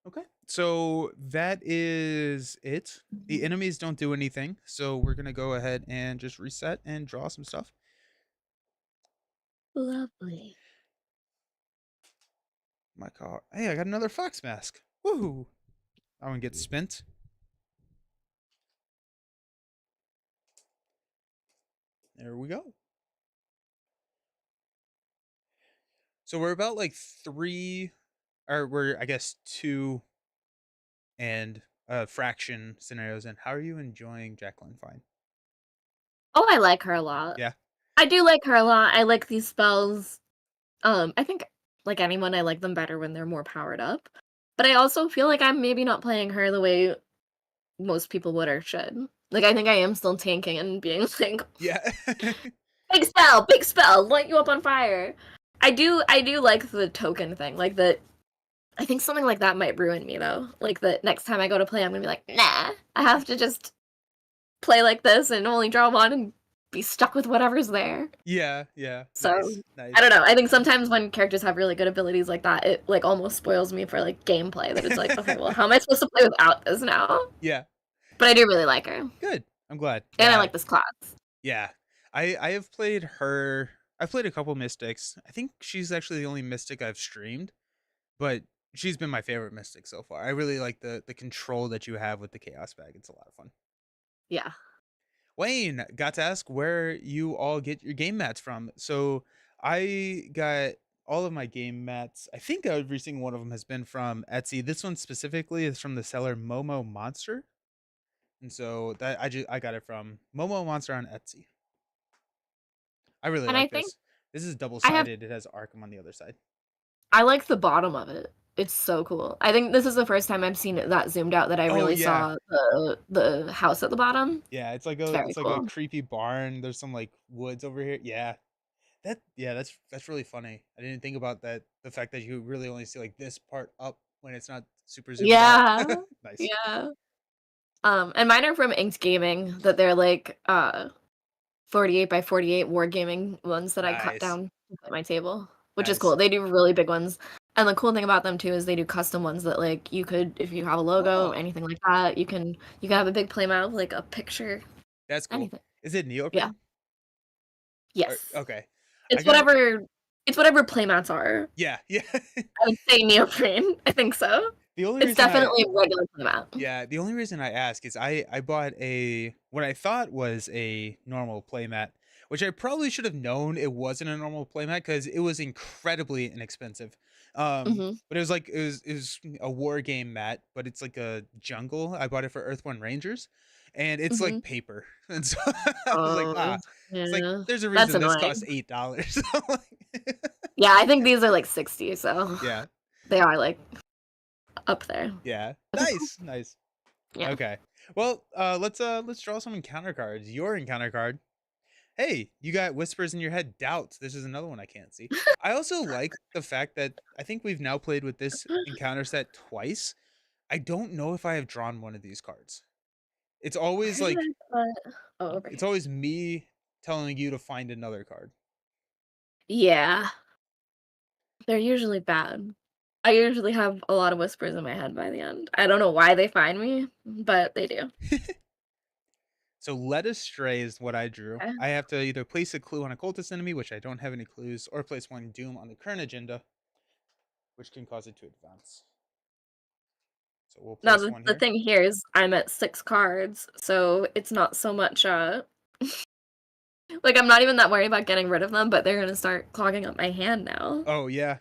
Okay. So that is it. The Mhm. enemies don't do anything. So we're going to go ahead and just reset and draw some stuff. Lovely. My car. Hey, I got another fox mask. Woohoo. That one gets spent. There we go. So we're about like three, or we're, I guess, two and fraction scenarios. And how are you enjoying Jacqueline Fine? Oh, I like her a lot. Yeah. I do like her a lot. I like these spells. I think like anyone, I like them better when they're more powered up. But I also feel like I'm maybe not playing her the way most people would or should. Like I think I am still tanking and being like, Yeah. big spell, light you up on fire. I do like the token thing. Like that I think something like that might ruin me though. Like the next time I go to play, I'm gonna be like, nah, I have to just play like this and only draw one and be stuck with whatever's there. Yeah. Yeah. So Nice. I don't Nice. know. I think sometimes when characters have really good abilities like that, it like almost spoils me for like gameplay. That it's like, okay, well, how am I supposed to play without this now? Yeah. But I do really like her, Good. I'm glad. and I Yeah. like this class. Yeah. I have played her. I've played a couple mystics. I think she's actually the only mystic I've streamed, but she's been my favorite mystic so far. I really like the control that you have with the chaos bag. It's a lot of fun. Yeah. Wayne got to ask where you all get your game mats from. So I got all of my game mats. I think every single one of them has been from Etsy. This one specifically is from the seller Momo Monster. And so that I got it from Momo Monster on Etsy. I really And I like think this. This is double I have sided. It has Arkham on the other side. I like the bottom of it. It's so cool. I think this is the first time I've seen it that zoomed out that I Oh really yeah. saw the house at the bottom. Yeah, It's very it's like a cool. creepy barn. There's some like woods over here. Yeah. That's really funny. I didn't think about that. The fact that you really only see like this part up when it's not super zoomed out. Yeah. Nice. Yeah. And mine are from Inked Gaming that they're like 48 by 48 wargaming ones that I cut Nice. down to put my table, which is Nice. cool. They do really big ones. And the cool thing about them too is they do custom ones that like you could if you have a logo, Oh, anything like that, you can have a big playmat of like a picture, that's cool. anything. Is it Yeah. neoprene? Or, Yes. okay. I It's got whatever it's whatever playmats are. yeah, yeah. I would say neoprene. I think so. The only It's reason I definitely a regular playmat. Yeah, the only reason I ask is I bought a what I thought was a normal playmat, which I probably should have known it wasn't a normal playmat because it was incredibly inexpensive. Mhm. But it was like it was a war game mat, but it's like a jungle. I bought it for Earthborn Rangers, and it's Mhm. like paper, and so I was like, Oh, it's like yeah. there's a That's reason this costs annoying. $8. Yeah, I think these are like 60, so Yeah, they are like up there. yeah, Okay, cool. nice, nice. Yeah. Okay, well, let's draw some encounter cards. Your encounter card. Hey, you got whispers in your head, doubts. This is another one I can't see. I also like the fact that I think we've now played with this encounter set twice. I don't know if I have drawn one of these cards. It's always Where did like I put oh, over it's here. always me telling you to find another card. Yeah, they're usually bad. I usually have a lot of whispers in my head by the end. I don't know why they find me, but they do. So led astray is what I drew. Okay. I have to either place a clue on a cultist enemy, which I don't have any clues, or place one doom on the current agenda, which can cause it to advance. So we'll Now place the one the here. thing here is I'm at 6 cards, so it's not so much, like, I'm not even that worried about getting rid of them, but they're gonna start clogging up my hand now. Oh yeah,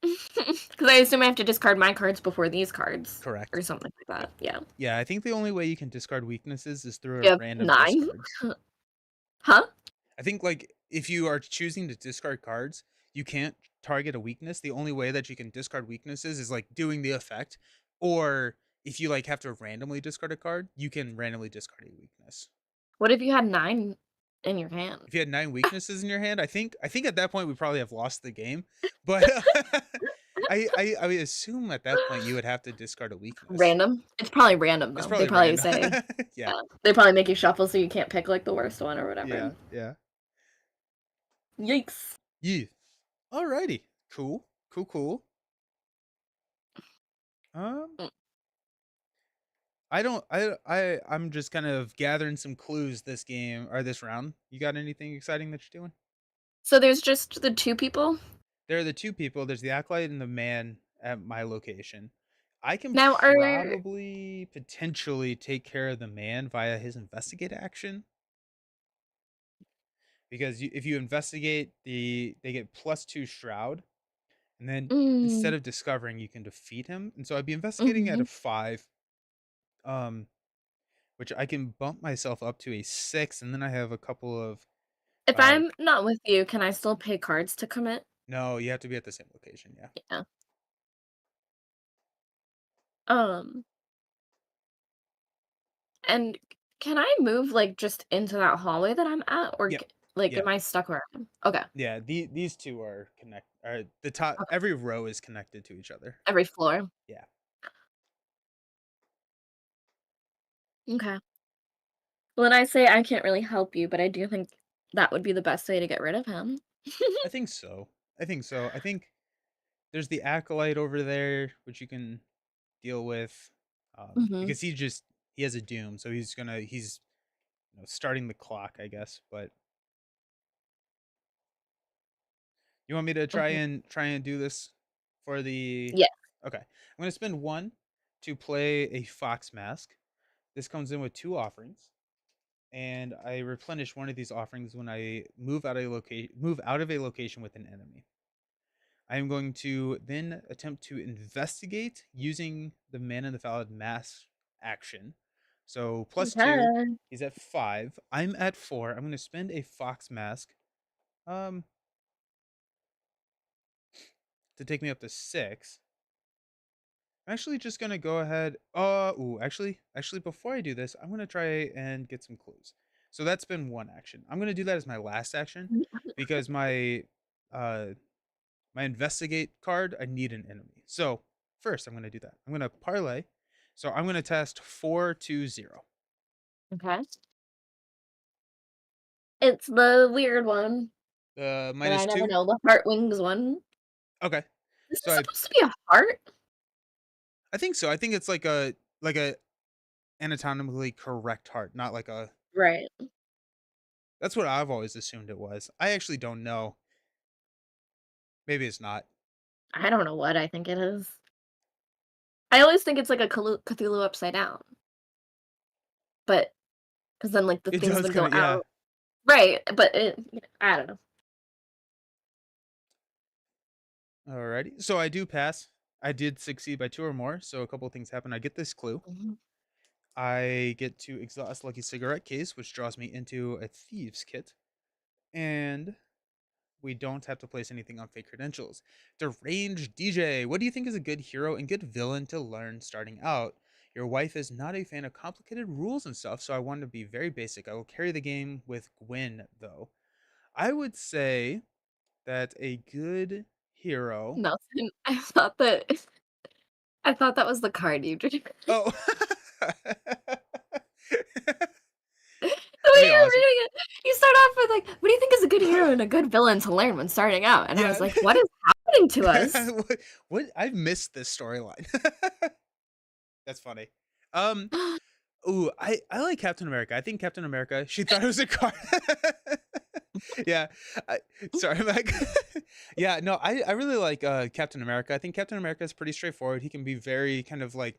'Cause I assume I have to discard my cards before these cards or correct. something like that, yeah. Yeah, I think the only way you can discard weaknesses is through You a have random 9? discard. Huh? I think like if you are choosing to discard cards, you can't target a weakness. The only way that you can discard weaknesses is like doing the effect, or if you like have to randomly discard a card, you can randomly discard a weakness. What if you had 9 in your hand? If you had 9 weaknesses in your hand, I think at that point we probably have lost the game. But I would assume at that point you would have to discard a weakness. Random? It's probably random, It's though. They probably probably random. say Yeah, yeah. They probably make you shuffle so you can't pick, like, the worst one or whatever. yeah, yeah. Yikes. Yeah. Alrighty. Cool. Cool. Cool. Um, Mm. I don't. I'm just kind of gathering some clues this game or this round. You got anything exciting that you're doing? So there's just the two people? There are the two people. There's the acolyte and the man at my location. I can Now are probably potentially take care of the man via his investigate action because if you investigate, they get +2 shroud, and then mm, instead of discovering, you can defeat him. And so I'd be investigating at a mhm. 5, um, which I can bump myself up to a 6, and then I have a couple of If uh, I'm not with you, can I still pay cards to commit? no, you have to be at the same location. Yeah. Yeah. Um, and can I move, like, just into that hallway that I'm at, or Yep. like, Yep. am I stuck where I am? Okay, Yeah. These two are connect. Are the top? okay. Every row is connected to each other. Every floor. Yeah. Okay. Well, then I say I can't really help you, but I do think that would be the best way to get rid of him. I think so. I think so. I think there's the acolyte over there, which you can deal with, Mhm. because he has a doom, so he's starting the clock, I guess. But you want me to Mhm. try and do this for the? Yeah. Okay, I'm gonna spend 1 to play a fox mask. This comes in with 2 offerings, and I replenish one of these offerings when I move out of a location with an enemy. I am going to then attempt to investigate using the man in the valid mask action. So +2, Okay. he's at 5. I'm at 4. I'm going to spend a fox mask um to take me up to 6. I'm actually just going to go ahead actually before I do this, I'm going to try and get some clues. So that's been one action. I'm going to do that as my last action because uh my investigate card, I need an enemy. So first, I'm going to do that. I'm going to parlay. So I'm going to test 420. Okay. It's the weird one that I never -2. know, the heart wings one. Okay. This So is supposed to be a heart? I think so. I think it's like a anatomically correct heart, not like a. Right. That's what I've always assumed it was. I actually don't know. Maybe it's not. I don't know what I think it is. I always think it's like a Cthulhu upside down, but because then, like, the It things does would kind go of, yeah. out. Right, but I don't know. Alrighty. So I do pass. I did succeed by 2 or more. So a couple of things happen. I get this clue. Mhm. I get to exhaust Lucky Cigarette Case, which draws me into a Thieves Kit. And we don't have to place anything on fake credentials. Deranged DJ. What do you think is a good hero and good villain to learn starting out? Your wife is not a fan of complicated rules and stuff, so I want to be very basic. I will carry the game with Gwen, though. I would say that a good hero. Nothing. I thought that was the card you drew. Oh, The that'd way be you're awesome. reading it, you start off with like, "What do you think is a good hero and a good villain to learn when starting out?" And I was Yeah. like, "What is happening to us?" What? I've missed this storyline. That's funny. Um, Ooh, I like Captain America. I think Captain America, she thought it was a car. Yeah. I sorry, Meg. Yeah, no, I really like, Captain America. I think Captain America is pretty straightforward. He can be very kind of like,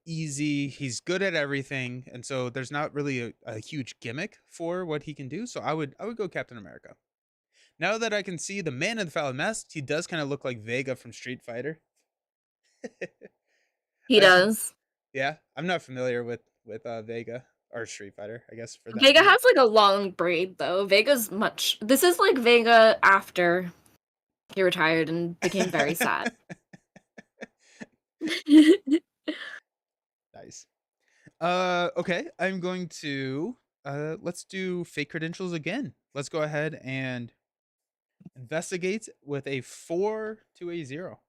easy. He's good at everything, and so there's not really a huge gimmick for what he can do, so I would go Captain America. Now that I can see the man in the Falcon Mask, he does kinda look like Vega from Street Fighter. He I just does. Yeah, I'm not familiar with, Vega or Street Fighter, I guess, for that Vega matter. has like a long braid though. Vega's much. This is like Vega after he retired and became very sad. Nice. Okay, I'm going to, let's do fake credentials again. Let's go ahead and investigate with a 4 to a 0.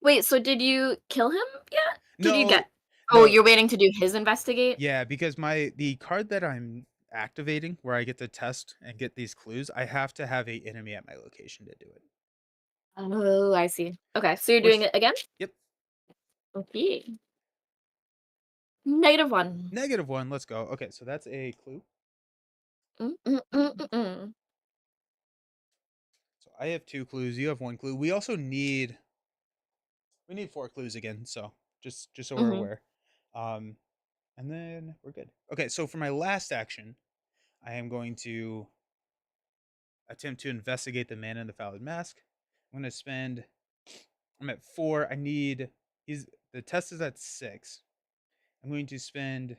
Wait, so did you kill him yet? Did you No, get? Oh, no, you're waiting to do his investigate? yeah, because the card that I'm activating, where I get to test and get these clues, I have to have a enemy at my location to do it. Oh, I see. Okay, so you're doing Which it again? Yep. Okay. -1. -1. Let's go. Okay, so that's a clue. Mm, mm, mm, mm, mm. So I have 2 clues. You have 1 clue. We need 4 clues again. So just so we're Mhm. aware. Um, and then we're good. Okay, so for my last action, I am going to attempt to investigate the man in the valid mask. I'm going to spend. I'm at 4. I need. He's the test is at 6. I'm going to spend.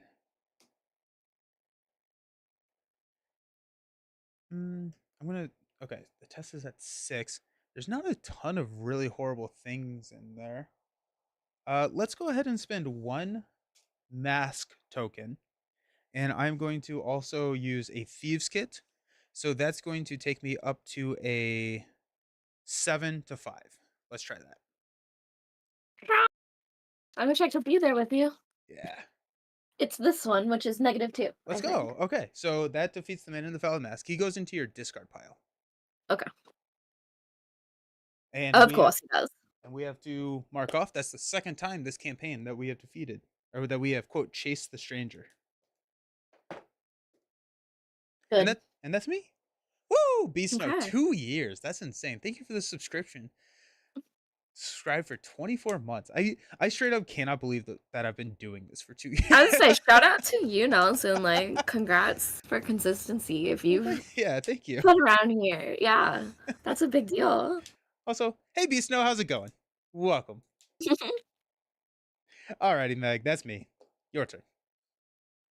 I'm gonna. Okay, the test is at 6. There's not a ton of really horrible things in there. Let's go ahead and spend 1 mask token, and I'm going to also use a thieves kit. So that's going to take me up to a 7 to 5. Let's try that. I wish I could be there with you. Yeah. It's this one, which is -2, Let's I think. go. Okay. So that defeats the man in the valid mask. He goes into your discard pile. Okay. And Of we have course he does. and we have to mark off that's the second time this campaign that we have defeated or that we have quote chased the stranger. And Good. that's me. Woo! Beast Snow, Okay. 2 years. That's insane. Thank you for the subscription. Subscribe for 24 months. I straight up cannot believe that I've been doing this for 2 I would say years. shout out to you, Nelson, like, congrats for consistency if Well, you've yeah, thank you. been around here. Yeah, that's a big deal. Also, hey Beast Snow, how's it going? Welcome. Alrighty, Meg, that's me. Your turn.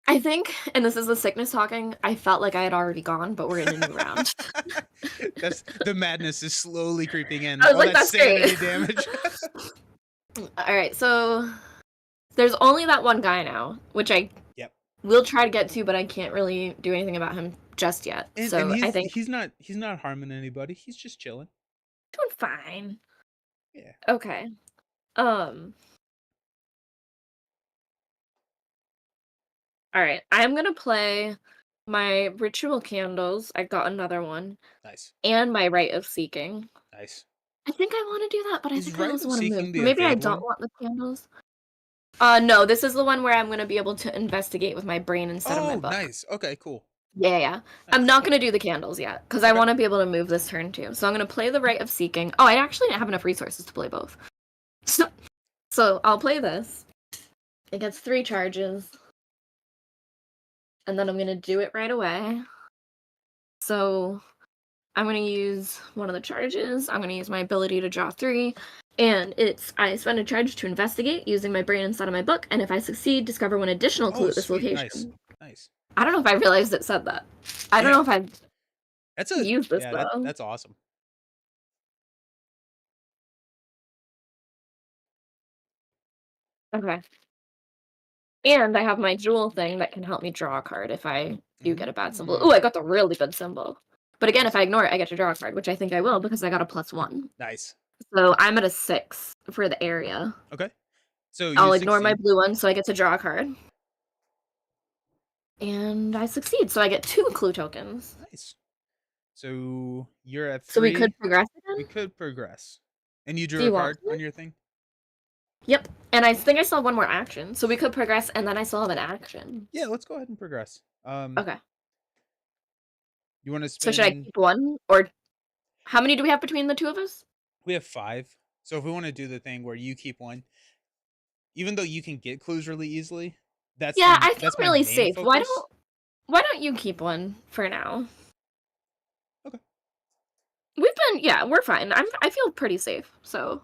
I think, and this is the sickness talking, I felt like I had already gone, but we're in a new round. That's the madness is slowly creeping in. I was All like, that "That's great." sanity damage. Alright, so there's only that one guy now, which I Yep. will try to get to, but I can't really do anything about him just yet. And So I he's think he's not harming anybody. He's just chilling. doing fine. Yeah. Okay. Um, alright, I'm gonna play my ritual candles, I got another one, Nice. and my rite of seeking. Nice. I think I wanna do that, but I Is think I Rite also of wanna move. Seeking So the maybe I evade don't one? want the candles. No, this is the one where I'm gonna be able to investigate with my brain instead of my Oh, book. nice. Okay, cool. Yeah, yeah, yeah. I'm Nice. not gonna do the candles yet, because I Okay. wanna be able to move this turn too. So I'm gonna play the Rite of Seeking. Oh, I actually didn't have enough resources to play both. So I'll play this. It gets 3 charges, and then I'm gonna do it right away. So I'm gonna use one of the charges. I'm gonna use my ability to draw 3, and it's I spend a charge to investigate using my brain inside of my book, and if I succeed, discover one additional clue Oh, at this sweet. Nice. location. Nice. I don't know if I realized it said that. I don't Yeah. know if I've used this Yeah, though. that's awesome. Okay. And I have my jewel thing that can help me draw a card if I do get a bad symbol. Ooh, Mm, I got the really good symbol. But again, if nice. I ignore it, I get to draw a card, which I think I will because I got a +1. Nice. So I'm at a 6 for the area. Okay. So you I'll ignore my succeed. blue one, so I get to draw a card. And I succeed, so I get 2 clue tokens. Nice. So you're at So we could 3. progress We again? could progress. And you Do drew a you want card to? on your thing? Yep. And I think I still have 1 more action, so we could progress, and then I still have an action. Yeah, let's go ahead and progress. Okay. You want to So should I spend keep 1? Or how many do we have between the 2 of us? we have 5. So if we want to do the thing where you keep 1, even though you can get clues really easily, Yeah, I feel that's my really main safe. focus. Why don't you keep 1 for now? Okay. Yeah, we're fine. I feel pretty safe. So,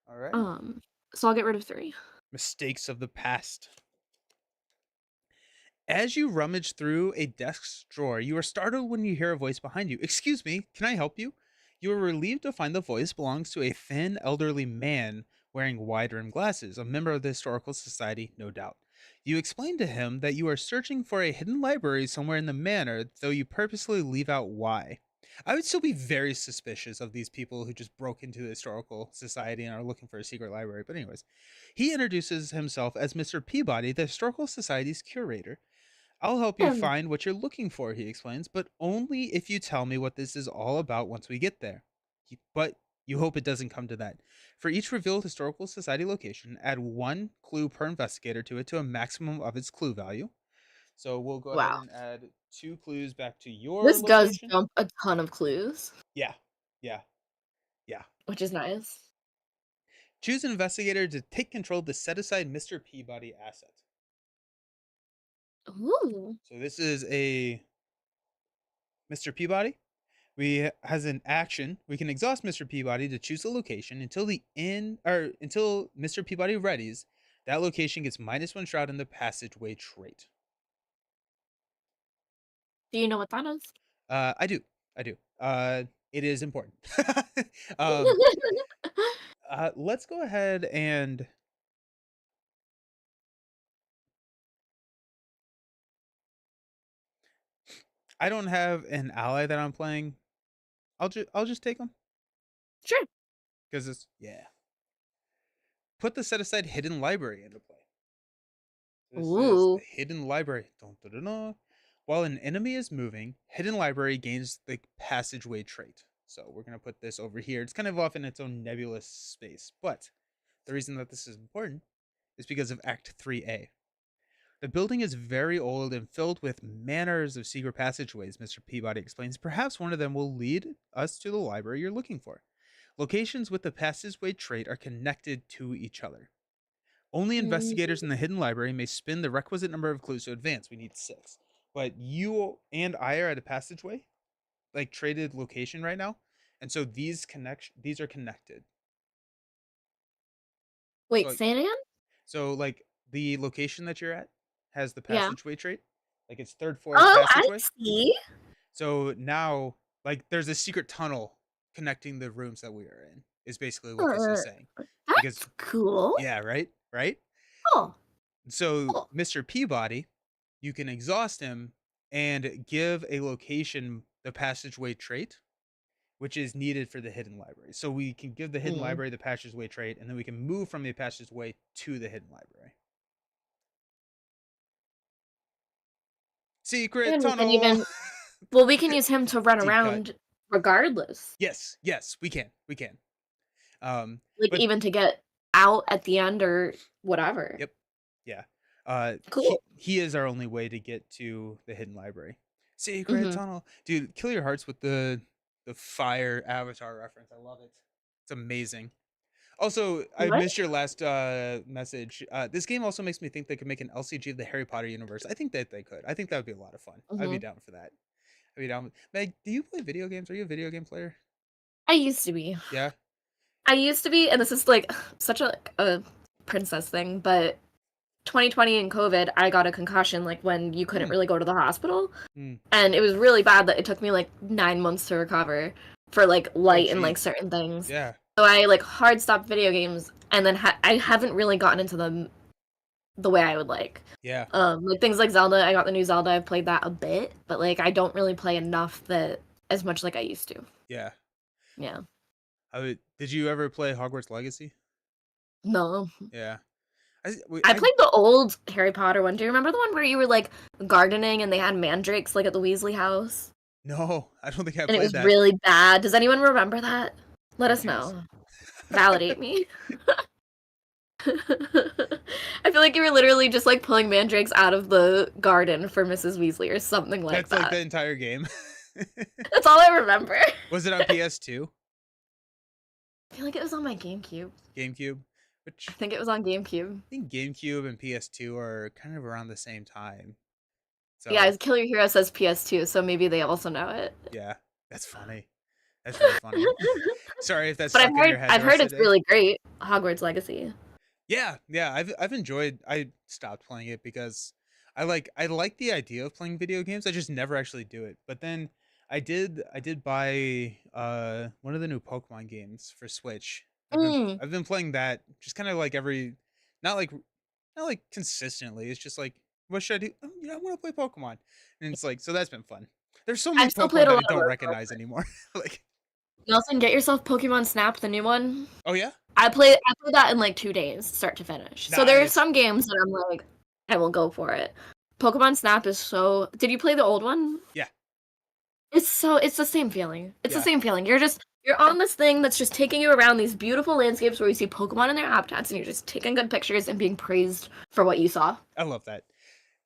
All right. um so I'll get rid of 3. Mistakes of the past. As you rummage through a desk's drawer, you are startled when you hear a voice behind you. Excuse me, can I help you? You are relieved to find the voice belongs to a thin, elderly man wearing wide rimmed glasses, a member of the Historical Society, no doubt. You explain to him that you are searching for a hidden library somewhere in the manor, though you purposely leave out why. I would still be very suspicious of these people who just broke into the Historical Society and are looking for a secret library. But, anyways, he introduces himself as Mr. Peabody, the Historical Society's curator. I'll help you Hmm. find what you're looking for, he explains, but only if you tell me what this is all about once we get there. But You hope it doesn't come to that. For each revealed historical society location, add 1 clue per investigator to it to a maximum of its clue value. So we'll go ahead Wow. and add 2 clues back to your This does location. jump a ton of clues, Yeah. Yeah. Yeah. which is nice. Choose an investigator to take control of the set aside Mr. Peabody asset. Ooh. So this is a Mr. Peabody. We has an action. We can exhaust Mr. Peabody to choose a location until the end or until Mr. Peabody readies. That location gets -1 shroud in the passageway trait. Do you know what that is? I do. I do. It is important. um, let's go ahead and I don't have an ally that I'm playing. I'll just take him Sure. because it's yeah. Put the set aside hidden library into play. This is the Ooh. hidden library. Dun, dun, dun, dun. While an enemy is moving, hidden library gains the passageway trait. So we're gonna put this over here. It's kind of off in its own nebulous space, but the reason that this is important is because of Act 3A. The building is very old and filled with manners of secret passageways, Mr. Peabody explains. Perhaps one of them will lead us to the library you're looking for. Locations with the passageway trait are connected to each other. Only investigators in Mm. the hidden library may spin the requisite number of clues to advance. We need 6. But you and I are at a passageway, like traded location right now. And so these are connected. So Wait, like say it again? so the location that you're at has the Yeah. passageway trait. Like it's third floor Oh, I passageway. see. So now like there's a secret tunnel connecting the rooms that we are in, is basically what this is Uh, saying. Because that's cool. yeah, right? Right? Oh, So cool. Mr. Peabody, you can exhaust him and give a location the passageway trait, which is needed for the hidden library. So we can give the hidden Mm. library the passageway trait, and then we can move from the passageway to the hidden library. Secret And we can tunnel. even well, we can use him to run Deep cut. around regardless. Yes, yes, we can. We can. Like, But even to get out at the end or whatever. yep, yeah. Cool. He is our only way to get to the hidden library. Secret Mhm. tunnel, dude. Kill your hearts with the fire avatar reference. I love it. It's amazing. Also, I What? missed your last message. This game also makes me think they could make an LCG of the Harry Potter universe. I think that they could. I think that would be a lot of fun. I'd be Mhm. down for that. I'd be down. Meg, do you play video games? Are you a video game player? I used to be. Yeah. I used to be, and this is, like, such a princess thing, but 2020 and COVID, I got a concussion, like, when you couldn't Hmm. really go to the hospital, Hmm. and it was really bad that it took me, like, 9 months to recover for, like, Oh, light and, like, jeez. certain things. Yeah. So I, like, hard stopped video games, and then I haven't really gotten into them the way I would like. Yeah. Like, things like Zelda, I got the new Zelda, I've played that a bit, but, like, I don't really play enough that as much like I used to. Yeah. Yeah. Did you ever play Hogwarts Legacy? No. Yeah. I played the old Harry Potter one. Do you remember the one where you were, like, gardening and they had mandrakes, like, at the Weasley house? No, I don't think I And it played was that. really bad. Does anyone remember that? Let us Refuse. know. Validate me. I feel like you were literally just, like, pulling mandrakes out of the garden for Mrs. Weasley or something like That's like the that. entire game. That's all I remember. Was it on PS2? I feel like it was on my GameCube. GameCube? I Which think it was on GameCube. I think GameCube and PS2 are kind of around the same time. Yeah, So, Kill Your Hero says PS2, so maybe they also know it. yeah, that's funny. That's really funny. Sorry if that But stuck in your head I've the heard rest of it's the day. really great, Hogwarts Legacy. Yeah, yeah, I've enjoyed. I stopped playing it because I like the idea of playing video games. I just never actually do it. But then I did buy one of the new Pokemon games for Switch. I've been Mm. I've been playing that just kind of like every not like not like consistently. It's just like what should I do? Oh, I want to play Pokemon. And it's like so that's been fun. There's so many I've still played Pokemon a that I lot of don't those recognize though. anymore. Like, Nelson, get yourself Pokemon Snap, the new one. oh yeah? I played that in, like, 2 days, start to finish. So there are Nice. some games that I'm like, I will go for it. Pokemon Snap is so did you play the old one? Yeah. It's the same feeling. It's the Yeah, same feeling. You're on this thing that's just taking you around these beautiful landscapes where you see Pokemon in their habitats, and you're just taking good pictures and being praised for what you saw. I love that.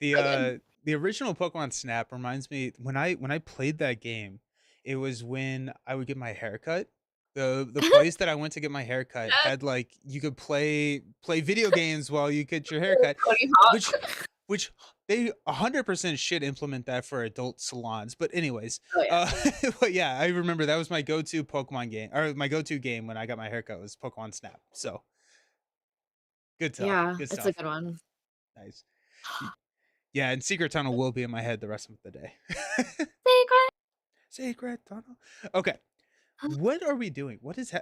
The So good. uh the original Pokemon Snap reminds me when I played that game, it was when I would get my haircut. The place that I went to get my haircut had like you could play video games while you get your haircut, Tony which Hawk. which they 100% should implement that for adult salons. But anyways, Oh yeah. uh but yeah, I remember that was my go-to Pokemon game or my go-to game when I got my haircut was Pokemon Snap. So, good stuff. Yeah, Good it's a stuff. good one. Nice. Yeah, and Secret Tunnel will be in my head the rest of the day. Secret. Secret Tunnel. Okay. What are we doing?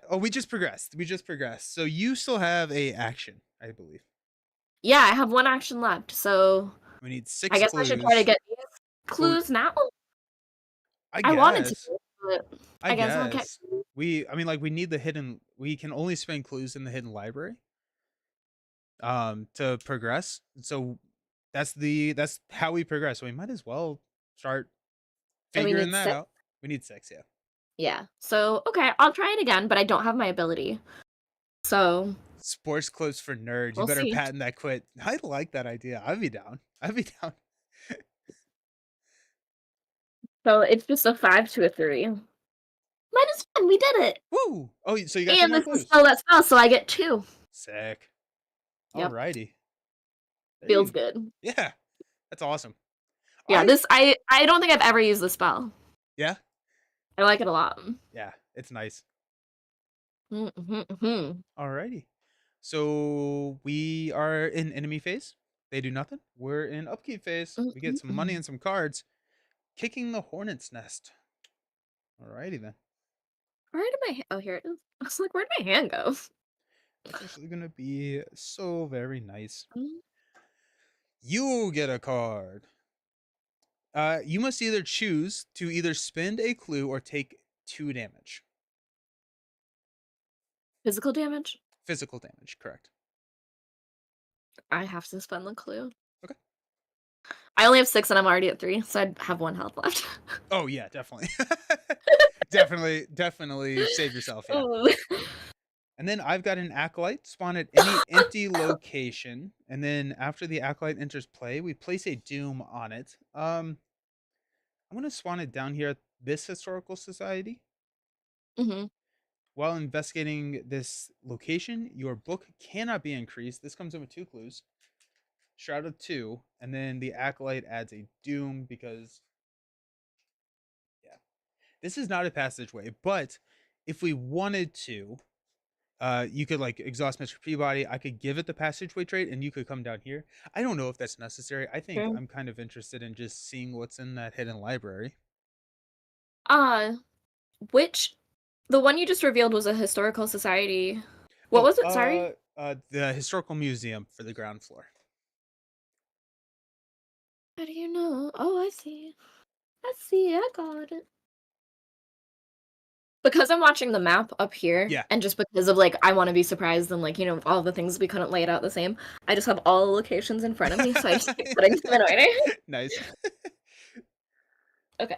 Oh, we just progressed. We just progressed. So you still have a action, I believe. Yeah, I have one action left, so We need I 6 guess I should try to clues. get these But clues now. I I wanted to, guess. but I I guess I'll get. guess. I mean like we need the hidden we can only spend clues in the hidden library to progress. So that's how we progress. So we might as well start And we figuring need that 6? out. We need 6, yeah. Yeah. So, okay, I'll try it again, but I don't have my ability. So, Sports clips for nerds. You we'll better see. patent that quit. I like that idea. I'd be down. I'd be down. So, it's just a 5 to a 3. Minus 1, we did it! Woo! Oh, so you got 2 And more this is clues. spell that spell, so I get 2. Sick. Yep, Alrighty. There feels you good. Yeah. That's awesome. Yeah, I this I don't think I've ever used this spell. Yeah. I like it a lot. Yeah. It's nice. Mhm, mhm. Alrighty. So we are in enemy phase. They do nothing. We're in upkeep phase. Mhm, We get some money mhm. and some cards. Kicking the hornet's nest. Alrighty then. Where did my oh, here it is. I was like, "Where'd my hand go?" That's actually gonna be so very nice. Mm, You get a card. You must either choose to either spend a clue or take 2 damage. physical damage? Physical damage, correct. I have to spend the clue. Okay. I only have 6 and I'm already at 3, so I have 1 health left. Oh yeah, definitely. Definitely save yourself, yeah. Ooh. And then I've got an acolyte spawn at any empty location, and then after the acolyte enters play, we place a doom on it. I'm gonna spawn it down here at this historical society. Mhm. While investigating this location, your book cannot be increased. This comes in with 2 clues. Shroud of 2, and then the acolyte adds a doom because yeah, this is not a passageway, but if we wanted to, you could like exhaust Mr. Peabody. I could give it the passageway trait, and you could come down here. I don't know if that's necessary. I think True. I'm kind of interested in just seeing what's in that hidden library. Uh, which the one you just revealed was a historical society. What Oh, was it? Sorry? the historical museum for the ground floor. How do you know? Oh, I see. I see, I got it. Because I'm watching the map up here, Yeah, and just because of, like, I wanna be surprised and, like, all the things we couldn't lay it out the same, I just have all the locations in front of me, so I just keep putting them in order. nice. Okay.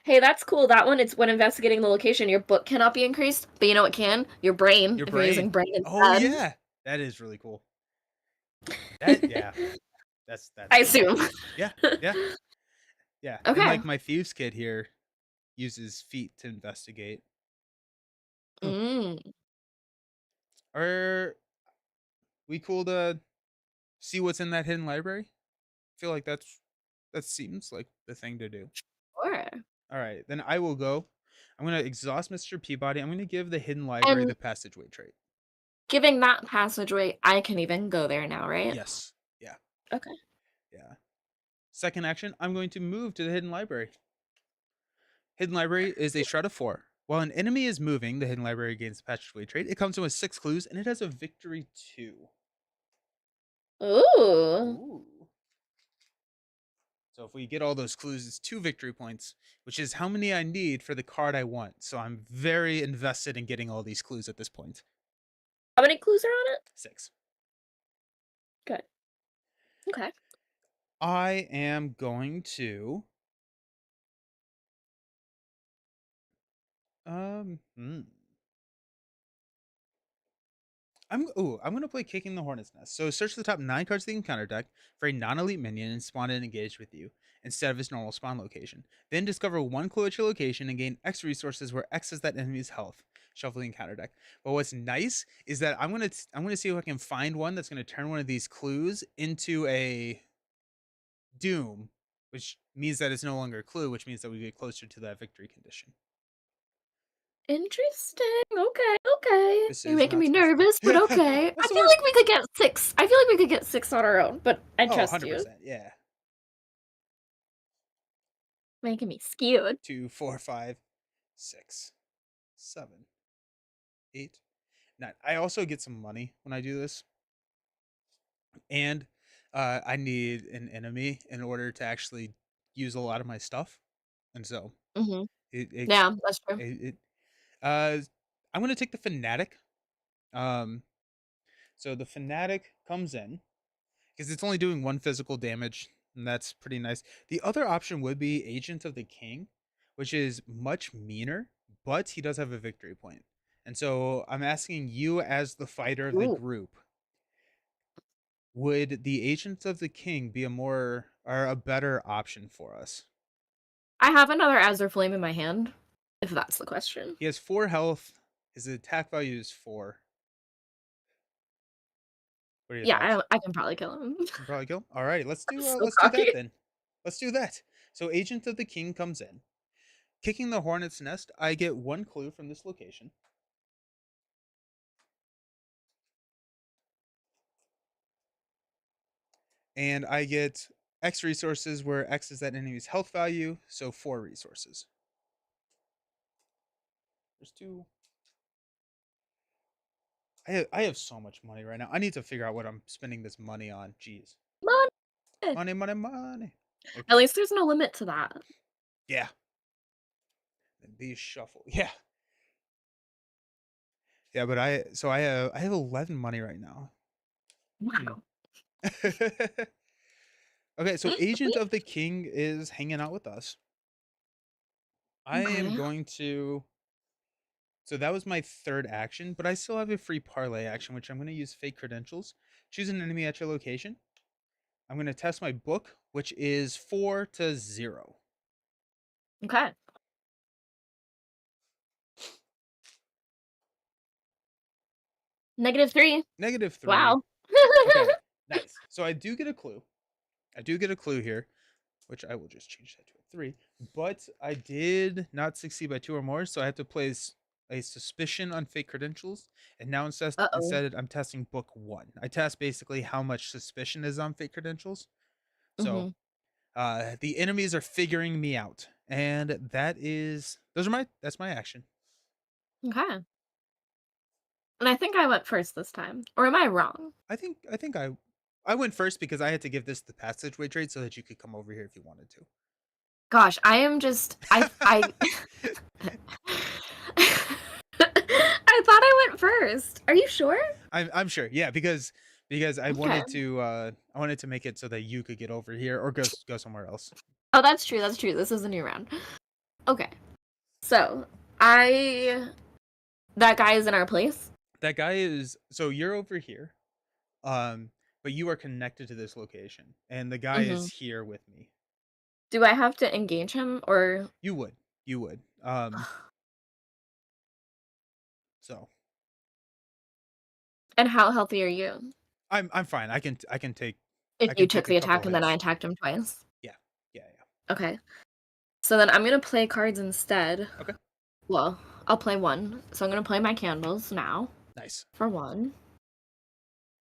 Hey, that's cool. That one, it's when investigating the location, your book cannot be increased, but you know what can? Your brain, Your if you're using brain. brain Oh instead. yeah, that is really cool. That yeah, that's I really cool. assume. Yeah, yeah, yeah. And Okay. like my thieves kid here uses feet to investigate. Huh. Mm. Are we cool to see what's in that hidden library? Feel like that seems like the thing to do. Sure. All right, then I will go. I'm gonna exhaust Mr. Peabody. I'm gonna give the hidden library And the passageway trait. giving that passageway, I can even go there now, right? Yes. Yeah. Okay. Yeah. Second action, I'm going to move to the hidden library. Hidden library is a shroud of 4. While an enemy is moving, the hidden library gains the passageway trait. It comes in with 6 clues and it has a victory 2. Ooh. Ooh. So if we get all those clues, it's 2 victory points, which is how many I need for the card I want. So I'm very invested in getting all these clues at this point. How many clues are on it? 6. Good. Okay. I am going to Hmm. I'm gonna play Kicking the Hornet's Nest. So search the top 9 cards of the encounter deck for a non-elite minion and spawn it and engage with you instead of its normal spawn location. Then discover 1 clue at your location and gain X resources where X is that enemy's health. Shuffle the encounter deck. But what's nice is that I'm gonna see if I can find one that's gonna turn one of these clues into a doom, which means that it's no longer a clue, which means that we get closer to that victory condition. Interesting. Okay, okay. This You're is making not me specified. nervous, but okay. What's I the feel worst? like we could get 6. I feel like we could get 6 on our own, but I Oh, trust you. 100%. Yeah. Making me scared. 2, 4, 5, 6, 7, 8, 9. I also get some money when I do this, and I need an enemy in order to actually use a lot of my stuff, and so Mhm. it it Yeah, that's true. it. Uh, I'm gonna take the fanatic. Um, so the fanatic comes in because it's only doing 1 physical damage, and that's pretty nice. The other option would be Agent of the King, which is much meaner, but he does have a victory point. And so I'm asking you, as the fighter of the Ooh. group, would the Agent of the King be a more or a better option for us? I have another Azure Flame in my hand, if that's the question. He has 4 health. His attack value is 4. What are your Yeah, thoughts? I can probably kill him. You can probably kill. All right, I'm so let's do cocky. that then. Let's do that. So Agent of the King comes in. Kicking the Hornet's Nest, I get 1 clue from this location. And I get X resources where X is that enemy's health value, so 4 resources. There's 2. I have so much money right now. I need to figure out what I'm spending this money on. Jeez. Money. Money, money, money. At Okay. least there's no limit to that. Yeah. These shuffle. Yeah. Yeah, but I have 11 money right now. Hmm. Wow. Okay, so Agent of the King is hanging out with us. I am Okay. going to So that was my third action, but I still have a free parlay action, which I'm going to use fake credentials. Choose an enemy at your location. I'm going to test my book, which is 4-0. Okay. -3. -3. Wow. Okay, nice. So I do get a clue. I do get a clue here, which I will just change that to a 3. But I did not succeed by 2 or more, so I have to place a suspicion on fake credentials. And now Uh-oh. instead I'm testing book 1. I test basically how much suspicion is on fake credentials. So Mhm. the enemies are figuring me out, and that's my action. Okay. And I think I went first this time. Or am I wrong? I think I went first because I had to give this the passageway trade so that you could come over here if you wanted to. Gosh, I am just I I thought I went first. Are you sure? I'm sure, yeah, because Okay. I wanted to make it so that you could get over here or go somewhere else. Oh, that's true, that's true. This is a new round. Okay. So, I that guy is in our place? That guy is so you're over here, um, but you are connected to this location, and the guy is Mhm. here with me. Do I have to engage him or You would, you would. So and how healthy are you? I'm fine. If I you can took take a the couple attack and then I hits. attacked him twice? Yeah. Yeah, yeah. Okay. So then I'm gonna play cards instead. Okay. Well, I'll play 1. So I'm gonna play my candles now Nice. for 1.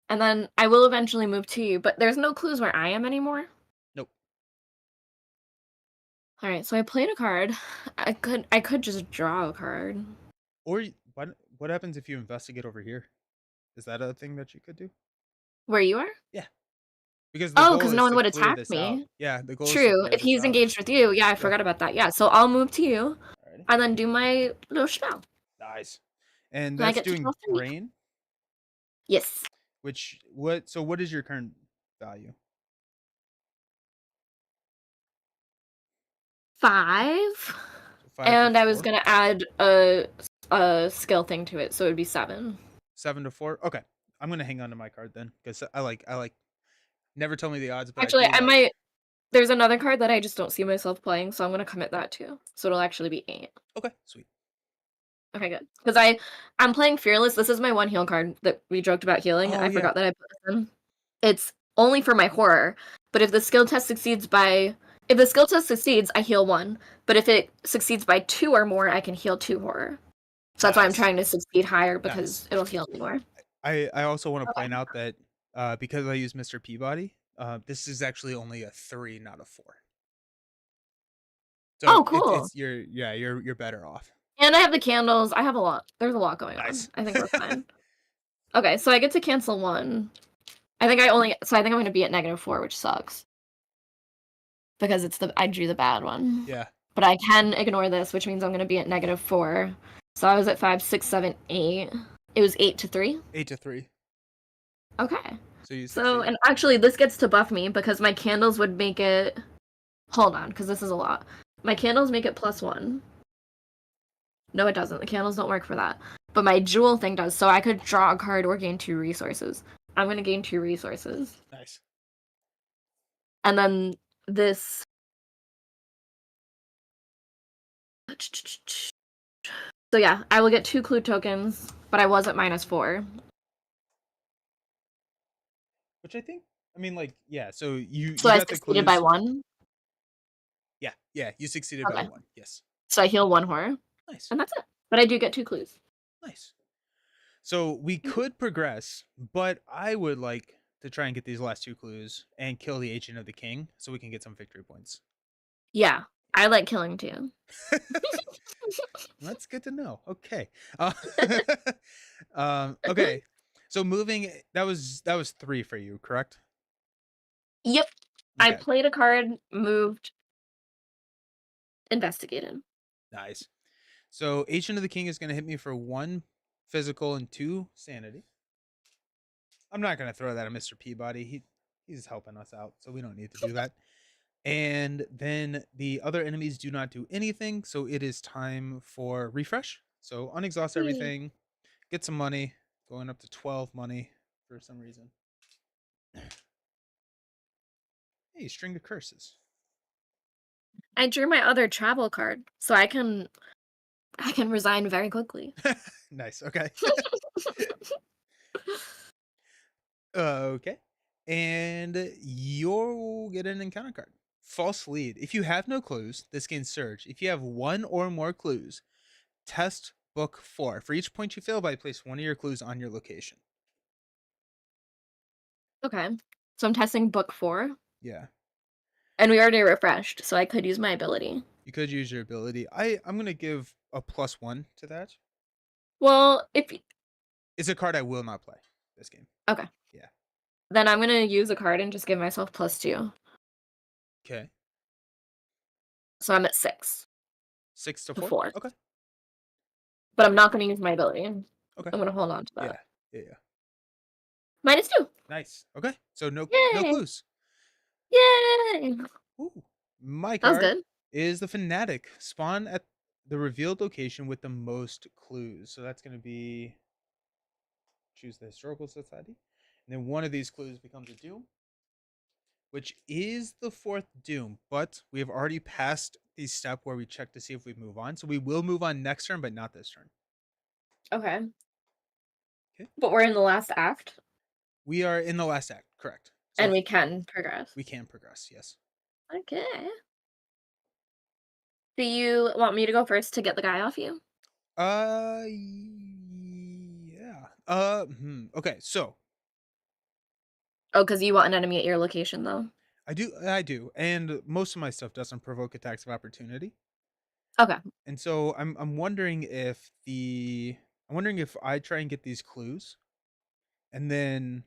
And then I will eventually move to you, but there's no clues where I am anymore? Nope. Alright, so I played a card. I could just draw a card. What happens if you investigate over here? Is that a thing that you could do? Where you are? Yeah. Because the Oh, goal because no is one to would clear attack this out. me. Yeah, the goal is to True, clear if this he's out. engaged with you, yeah, I Yeah. forgot about that, yeah, so I'll move to you, Alrighty. and then do my little spell, Nice. And and I that's get to doing draw 3. brain, Yes. what is your current value? 5. 5 to And I was 4. gonna add a skill thing to it, so it would be 7. 7 to 4. Okay. I'm gonna hang on to my card then, because I like. Never tell me the odds, but I Actually, do I like. might. There's another card that I just don't see myself playing, so I'm gonna commit that too. So it'll actually be 8. Okay, sweet. Okay, good. Because I'm playing Fearless. This is my one heal card that we joked about healing. Oh I yeah. forgot that I put this in. It's only for my horror, but if the skill test succeeds, I heal 1. But if it succeeds by 2 or more, I can heal 2 horror. So that's why I'm Nice. trying to succeed higher Nice. because it'll heal me more. I also want to Okay. point out that because I use Mr. Peabody, this is actually only a 3, not a 4. So Oh, cool. it's you're better off. And I have the candles. I have a lot. There's a lot going on. Nice. I think we're fine. Okay, so I get to cancel 1. I think I'm gonna be at -4, which sucks. Because I drew the bad one. Yeah. But I can ignore this, which means I'm gonna be at -4. So I was at 5, 6, 7, 8. It was 8 to 3. 8 to 3. Okay. So you So, succeed. and actually this gets to buff me because my candles would make it. Hold on, because this is a lot. My candles make it +1. No, it doesn't. The candles don't work for that. But my jewel thing does, so I could draw a card or gain 2 resources. I'm gonna gain 2 resources. Nice. And then this. So yeah, I will get 2 clue tokens, but I was at -4. Which I think, I mean, like, yeah. So you So you I got the succeeded by clues. 1. Yeah, yeah. You succeeded by Okay. 1. Yes. So I heal 1 horror, Nice. and that's it. But I do get 2 clues. Nice. So we Mhm. could progress, but I would like to try and get these last 2 clues and kill the agent of the king, so we can get some victory points. Yeah, I like killing too. That's good to know. Okay. Uh, okay. So moving, that was 3 for you, correct? Yep. I Okay. played a card, moved, investigated. Nice. So agent of the king is going to hit me for 1 physical and 2 sanity. I'm not going to throw that at Mr. Peabody. He's helping us out, so we don't need to do that. And then the other enemies do not do anything, so it is time for refresh. So unexhaust Yay. everything, get some money, going up to 12 money for some reason. Hey, string of curses. I drew my other travel card, so I can resign very quickly. Nice. Okay. Okay. And you'll get an encounter card. False lead. If you have no clues, this gains surge. If you have 1 or more clues, test book 4. For each point you fail by, place 1 of your clues on your location. Okay. So I'm testing book 4, Yeah. and we already refreshed, so I could use my ability. You could use your ability. I'm gonna give a +1 to that. Well, if It's a card I will not play this game. okay, Yeah. then I'm gonna use a card and just give myself +2. Okay. So I'm at 6 6 to to 4. 4. Okay. But I'm not gonna use my ability. I'm Okay. gonna hold on to Yeah. that. Yeah. -2. Nice. Okay. So no Yay! clues. Yay! Ooh. My That was card good. is the Fanatic. Spawn at the revealed location with the most clues. So that's gonna be choose the historical society. And then one of these clues becomes a doom, which is the 4th doom. But we have already passed the step where we check to see if we move on. So we will move on next turn, but not this turn. Okay. Okay. But we're in the last act, We are in the last act, correct. So and we can progress. we can progress, yes. Okay. Do you want me to go first to get the guy off you? Yeah. Okay, so Oh, because you want an enemy at your location, though. I do, and most of my stuff doesn't provoke attacks of opportunity. Okay. And so I'm wondering if I try and get these clues, and then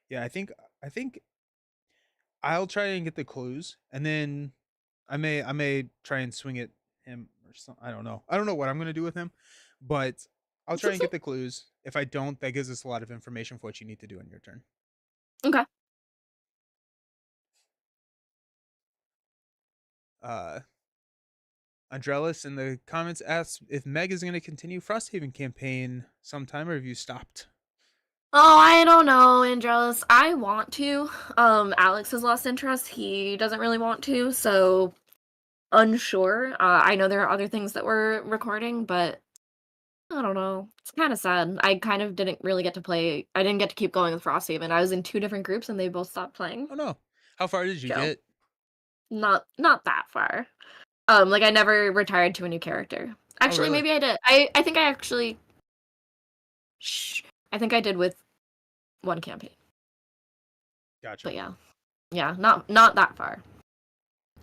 yeah, I think I'll try and get the clues, and then I may try and swing at him or something. I don't know what I'm gonna do with him, but I'll try and get the clues. If I don't, that gives us a lot of information for what you need to do in your turn. Okay. Uh, Andrelis in the comments asks if Meg is going to continue Frosthaven campaign sometime, or have you stopped? Oh, I don't know, Andrelis. I want to. Alex has lost interest. He doesn't really want to, so unsure. I know there are other things that we're recording, but I don't know. It's kind of sad. I kind of didn't really get to play. I didn't get to keep going with Frosthaven. I was in two different groups and they both stopped playing. Oh no. How far did you So, get? not that far. Like I never retired to a new character. Oh Actually, really? maybe I did. I think I actually I think I did with one campaign. Gotcha. But yeah. Yeah, not that far.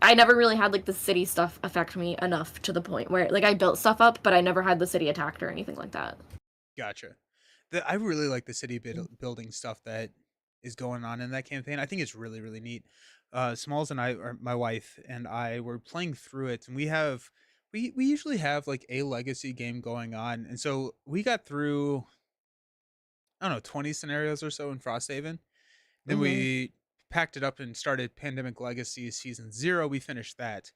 I never really had like the city stuff affect me enough to the point where like I built stuff up, but I never had the city attacked or anything like that. Gotcha. I really like the city building stuff that is going on in that campaign. I think it's really really neat. Smalls and I, or my wife and I, were playing through it, and we usually have like a legacy game going on, and so we got through, I don't know, 20 scenarios or so in Frosthaven. Then Hmm. we packed it up and started Pandemic Legacy Season 0. We finished that.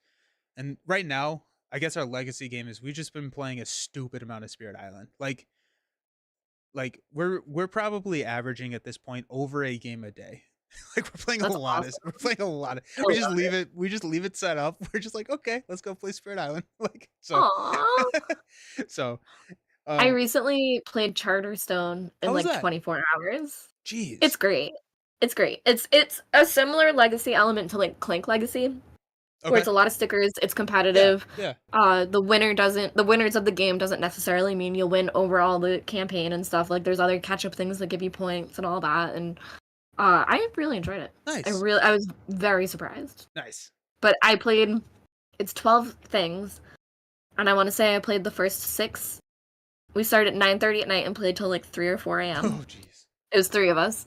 And right now, I guess our legacy game is we've just been playing a stupid amount of Spirit Island. We're probably averaging at this point over a game a day. Like That's awesome. we're playing a lot of I love it. we just leave it set up. We're just like, okay, let's go play Spirit Island. Like so Aww. so I um recently played Charterstone in how was like that? 24 hours. It's Jeez. great. It's great. It's a similar legacy element to like Clank Legacy, where Okay. it's a lot of stickers, it's Yeah. competitive. Yeah. The winners of the game doesn't necessarily mean you'll win overall the campaign and stuff. Like there's other catch-up things that give you points and all that, and I really enjoyed it. Nice. I was very surprised. Nice. But I played it's 12 things, and I want to say I played the first 6. We started at 9:30 at night and played till like 3 or 4 a.m. Oh jeez. It was 3 of us.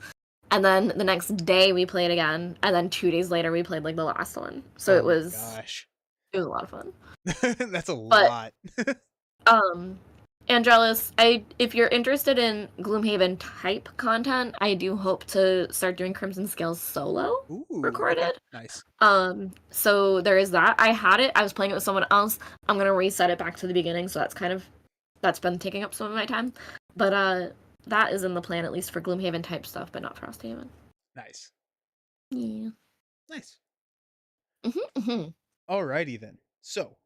And then the next day we played again, and then 2 days later we played like the last one. So Oh my gosh. it was a lot of fun. That's a But lot. um Angelus, I if you're interested in Gloomhaven type content, I do hope to start doing Crimson Scales solo Ooh, okay. recorded. Nice. So there is that. I had it. I was playing it with someone else. I'm gonna reset it back to the beginning, so that's been taking up some of my time. But that is in the plan at least for Gloomhaven type stuff, but not Frosthaven. Nice. Yeah. Nice. Hmm. Alrighty then. So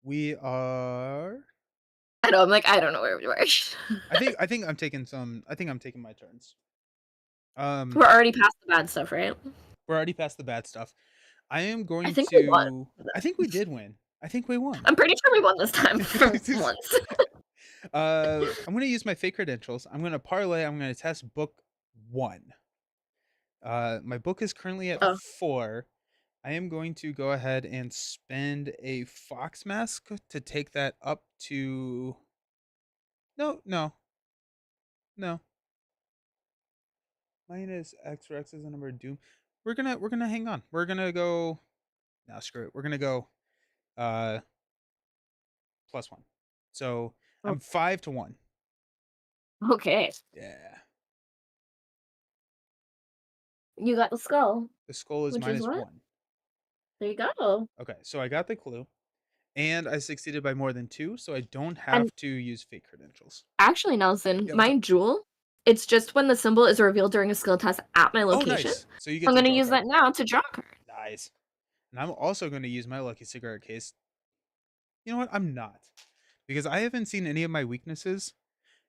we are I know. I'm like I don't know where we were. I think I'm taking my turns. Um We're already past the bad stuff, right? we're already past the bad stuff. I am I going think we won. to I think we did win. I think we won. I'm pretty sure we won this time for once. I'm gonna use my fake credentials. I'm gonna parlay, I'm gonna test book 1. My book is currently at Oh, 4. I am going to go ahead and spend a fox mask to take that up to no, no, no. Minus X for X is the number of doom. We're gonna hang on. We're gonna go. Nah, screw it. We're gonna go uh +1. So oh, I'm 5-1. okay. Yeah. You got the skull, The skull is which is minus what? 1. There you go. Okay, so I got the clue, and I succeeded by more than 2, so I don't And have to use fake credentials. actually, Nelson, Yeah, what's my up? jewel, it's just when the symbol is revealed during a skill test at my Oh, location. nice. So you get I'm to gonna draw a use card. that now to draw a card. Nice. And I'm also going to use my lucky cigarette case. You know what? I'm not, because I haven't seen any of my weaknesses,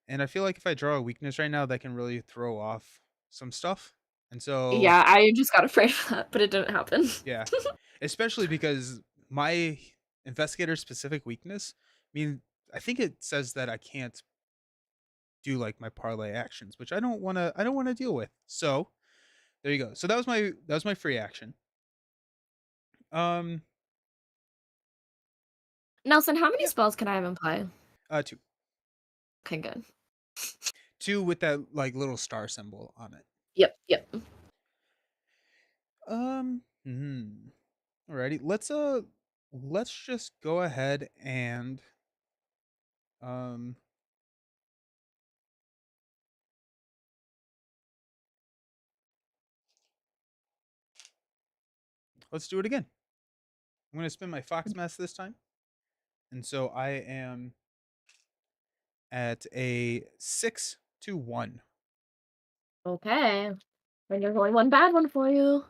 and I feel like if I draw a weakness right now, that can really throw off some stuff. And so, Yeah, I just got afraid of that, but it didn't happen. yeah, especially because my investigator specific weakness, I mean, I think it says that I can't do like my parlay actions, which I don't want to deal with. So, there you go. So that was my free action. Um, Nelson, how many yeah, spells can I have in play? 2. Okay, good. 2 with that like little star symbol on it. Yep, yep. Hmm. Alrighty. Let's just go ahead and um let's do it again. I'm going to spin my fox mess this time. And so I am at a 6-1. Okay. And there's only one bad one for you.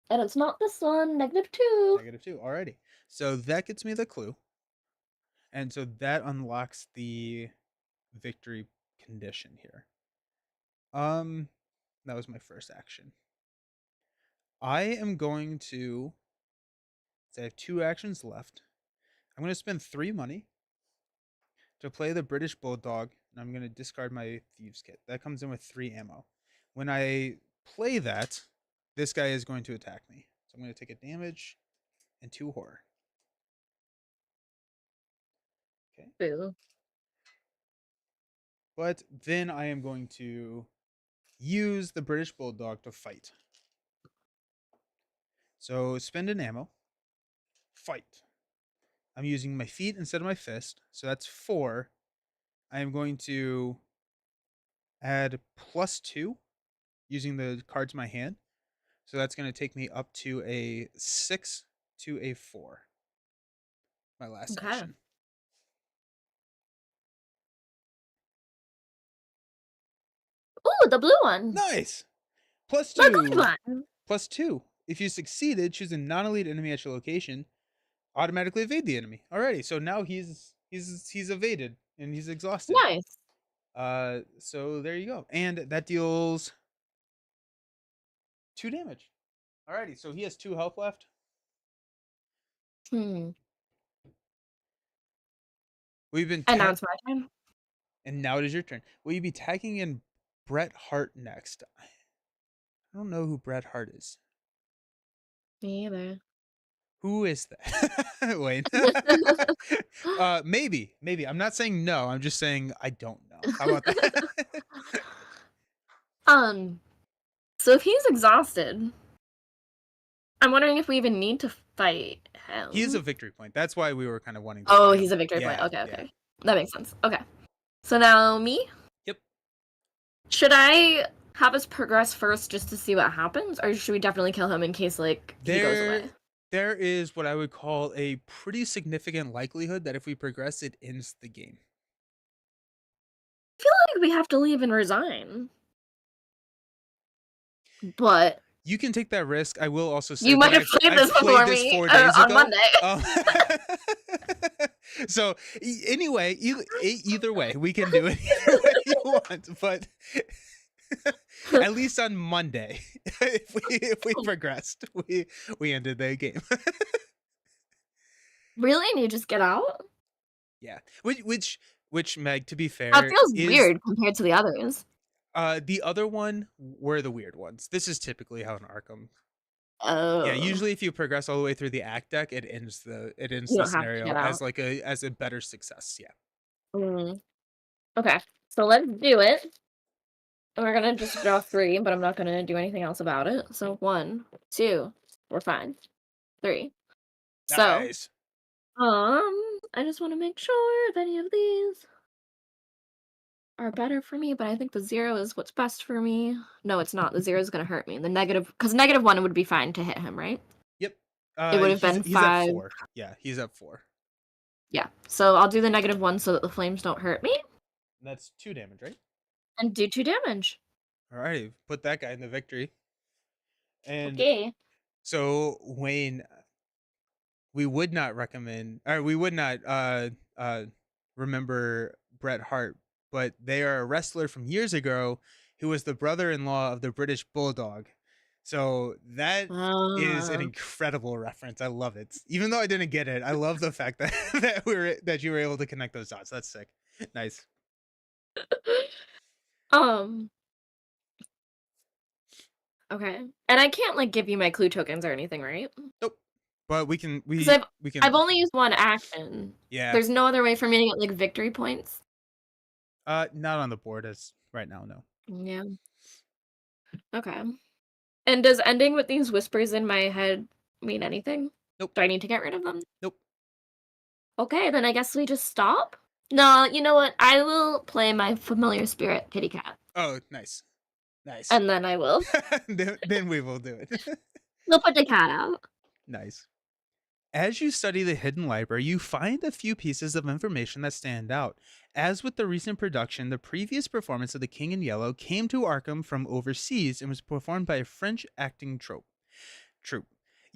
And it's not this one, -2. -2. Alrighty. So that gets me the clue. And so that unlocks the victory condition here. That was my first action. I am going to, so I have 2 actions left. I'm going to spend 3 money to play the British Bulldog, and I'm going to discard my Thieves Kit. That comes in with 3 ammo. When I play that, this guy is going to attack me. So I'm going to take a damage and 2 horror. Okay. Boo. But then I am going to use the British Bulldog to fight. So spend an ammo. Fight. I'm using my feet instead of my fist. So that's 4. I am going to add +2 using the cards in my hand. So that's going to take me up to a 6 to a 4. My last Okay. action. Ooh, the blue one. Nice. The good +2. one. +2. If you succeeded, choose a non-elite enemy at your location. Automatically evade the enemy. Alrighty, so now he's evaded and he's exhausted. Nice. So there you go, and that deals 2 damage. Alrighty, so he has 2 health left. Hmm. We've been And now it's my turn. and now it is your turn. Will you be tagging in Bret Hart next? I don't know who Bret Hart is. Me either. Who is that? Wait. Maybe. I'm not saying no. I'm just saying I don't know. How about that? So if he's exhausted, I'm wondering if we even need to fight him. He is a victory point. That's why we were kind of wanting to Oh, fight he's him. a victory point. Yeah, Okay, yeah. okay. That makes sense. Okay. So now me? Yep. Should I have us progress first just to see what happens, or should we definitely kill him in case, like, he goes away? There is what I would call a pretty significant likelihood that if we progress, it ends the game. I feel like we have to leave and resign. But You can take that risk. I will also say you might that have played I this played before this me 4 days on ago. Monday. So anyway, either way, we can do it either way you want. But at least on Monday, if we progressed, we ended the game. Really? And you just get out? Yeah. Which Meg, to be fair, That feels is weird compared to the others. the other one were the weird ones. This is typically how an Arkham. Oh. Yeah, usually if you progress all the way through the act deck, it ends the You don't have to scenario get as out. like as a better success. Yeah. Okay, so let's do it. And we're gonna just draw 3, but I'm not gonna do anything else about it. So 1, 2, we're fine. 3. Nice. So, I just want to make sure if any of these are better for me, but I think the 0 is what's best for me. No, it's not. The 0 is gonna hurt me. The negative, because -1 would be fine to hit him, right? Yep. It would have been He's at 5. 4. Yeah, he's at 4. Yeah. So I'll do the -1 so that the flames don't hurt me, That's 2 damage, right? and do 2 damage. Alrighty, put that guy in the victory. And Okay. so Wayne, we would not recommend, or we would not remember Bret Hart, but they are a wrestler from years ago who was the brother-in-law of the British Bulldog. So that is an incredible reference. I love it. Even though I didn't get it, I love the fact that that you were able to connect those dots. That's sick. Nice. Okay. And I can't, like, give you my clue tokens or anything, right? Nope. But we can 'Cause I've only used 1 action. Yeah. There's no other way for me to get, like, victory points? Not on the board as right now, no. Yeah. Okay. And does ending with these whispers in my head mean anything? Nope. Do I need to get rid of them? Nope. Okay, then I guess we just stop? No, you know what? I will play my familiar spirit kitty cat. Oh, nice. Nice. And then I will. then we will do it. We'll put the cat out. Nice. As you study the hidden library, you find a few pieces of information that stand out. As with the recent production, the previous performance of The King in Yellow came to Arkham from overseas and was performed by a French acting troupe.